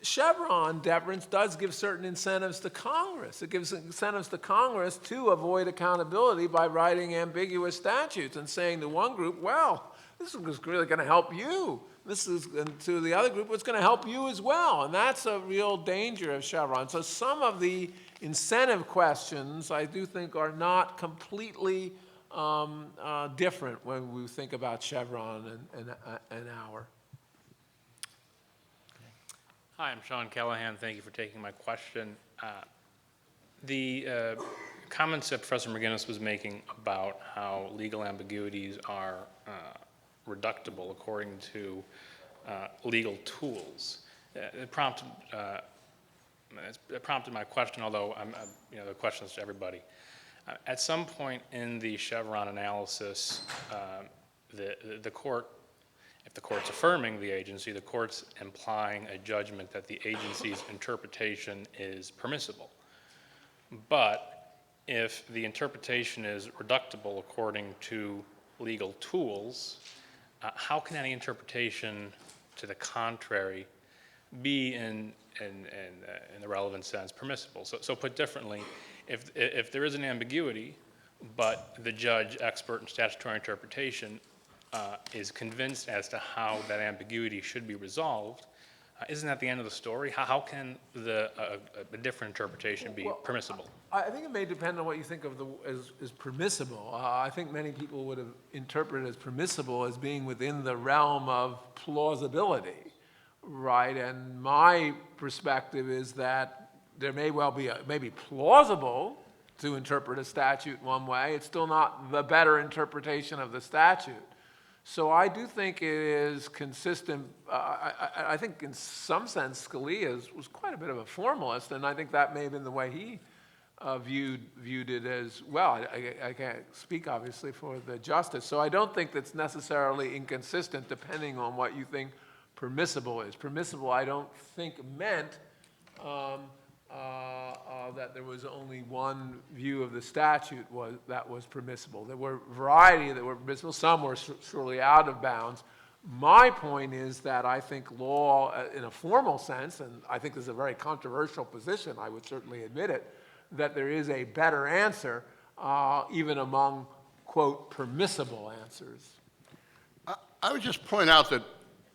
Chevron deference does give certain incentives to Congress. It gives incentives to Congress to avoid accountability by writing ambiguous statutes and saying to one group, well, this is really going to help you. And to the other group, it's going to help you as well. And that's a real danger of Chevron. So some of the incentive questions, I do think, are not completely different when we think about Chevron and our. Hi, I'm Sean Callahan. Thank you for taking my question. The comments that Professor McGinnis was making about how legal ambiguities are reductible according to legal tools, it prompted my question, although the question is to everybody. At some point in the Chevron analysis, the court, if the court's affirming the agency, the court's implying a judgment that the agency's interpretation is permissible. But if the interpretation is reductible according to legal tools, how can any interpretation to the contrary be in the relevant sense permissible? So put differently, if there is an ambiguity, but the judge, expert in statutory interpretation, is convinced as to how that ambiguity should be resolved, isn't that the end of the story? How can a different interpretation be permissible? I think it may depend on what you think of as permissible. I think many people would have interpreted as permissible as being within the realm of plausibility, right? And my perspective is that there may well be, maybe plausible to interpret a statute one way. It's still not the better interpretation of the statute. So I do think it is consistent. I think in some sense Scalia was quite a bit of a formalist, and I think that may have been the way he viewed it as well. I can't speak obviously for the justice, so I don't think that's necessarily inconsistent depending on what you think permissible is. Permissible, I don't think meant that there was only one view of the statute that was permissible. There were a variety that were permissible. Some were surely out of bounds. My point is that I think law, in a formal sense, and I think this is a very controversial position, I would certainly admit it, that there is a better answer even among, quote, permissible answers. I would just point out that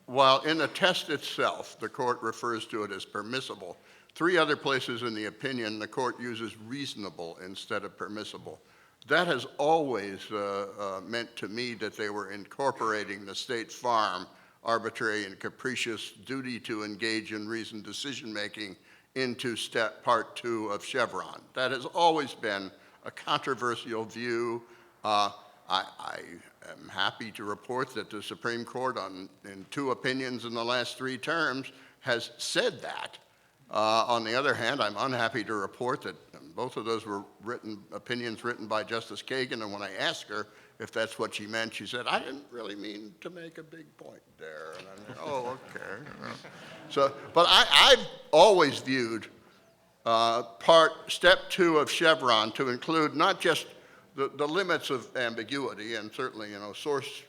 while in the test itself, the court refers to it as permissible, 3 other places in the opinion, the court uses reasonable instead of permissible. That has always meant to me that they were incorporating the State Farm arbitrary and capricious duty to engage in reasoned decision-making into part 2 of Chevron. That has always been a controversial view. I am happy to report that the Supreme Court in 2 opinions in the last 3 terms has said that. On the other hand, I'm unhappy to report that both of those were opinions written by Justice Kagan, and when I asked her if that's what she meant, she said, I didn't really mean to make a big point there. And I said, oh, okay. So, but I've always viewed step 2 of Chevron to include not just the limits of ambiguity, and certainly, source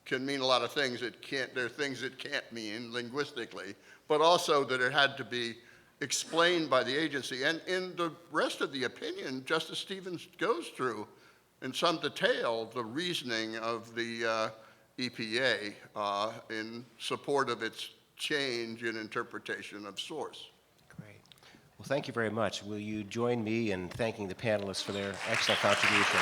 can mean a lot of things. There are things it can't mean linguistically, but also that it had to be explained by the agency. And in the rest of the opinion, Justice Stevens goes through in some detail the reasoning of the EPA in support of its change in interpretation of source. Great. Well, thank you very much. Will you join me in thanking the panelists for their excellent contribution?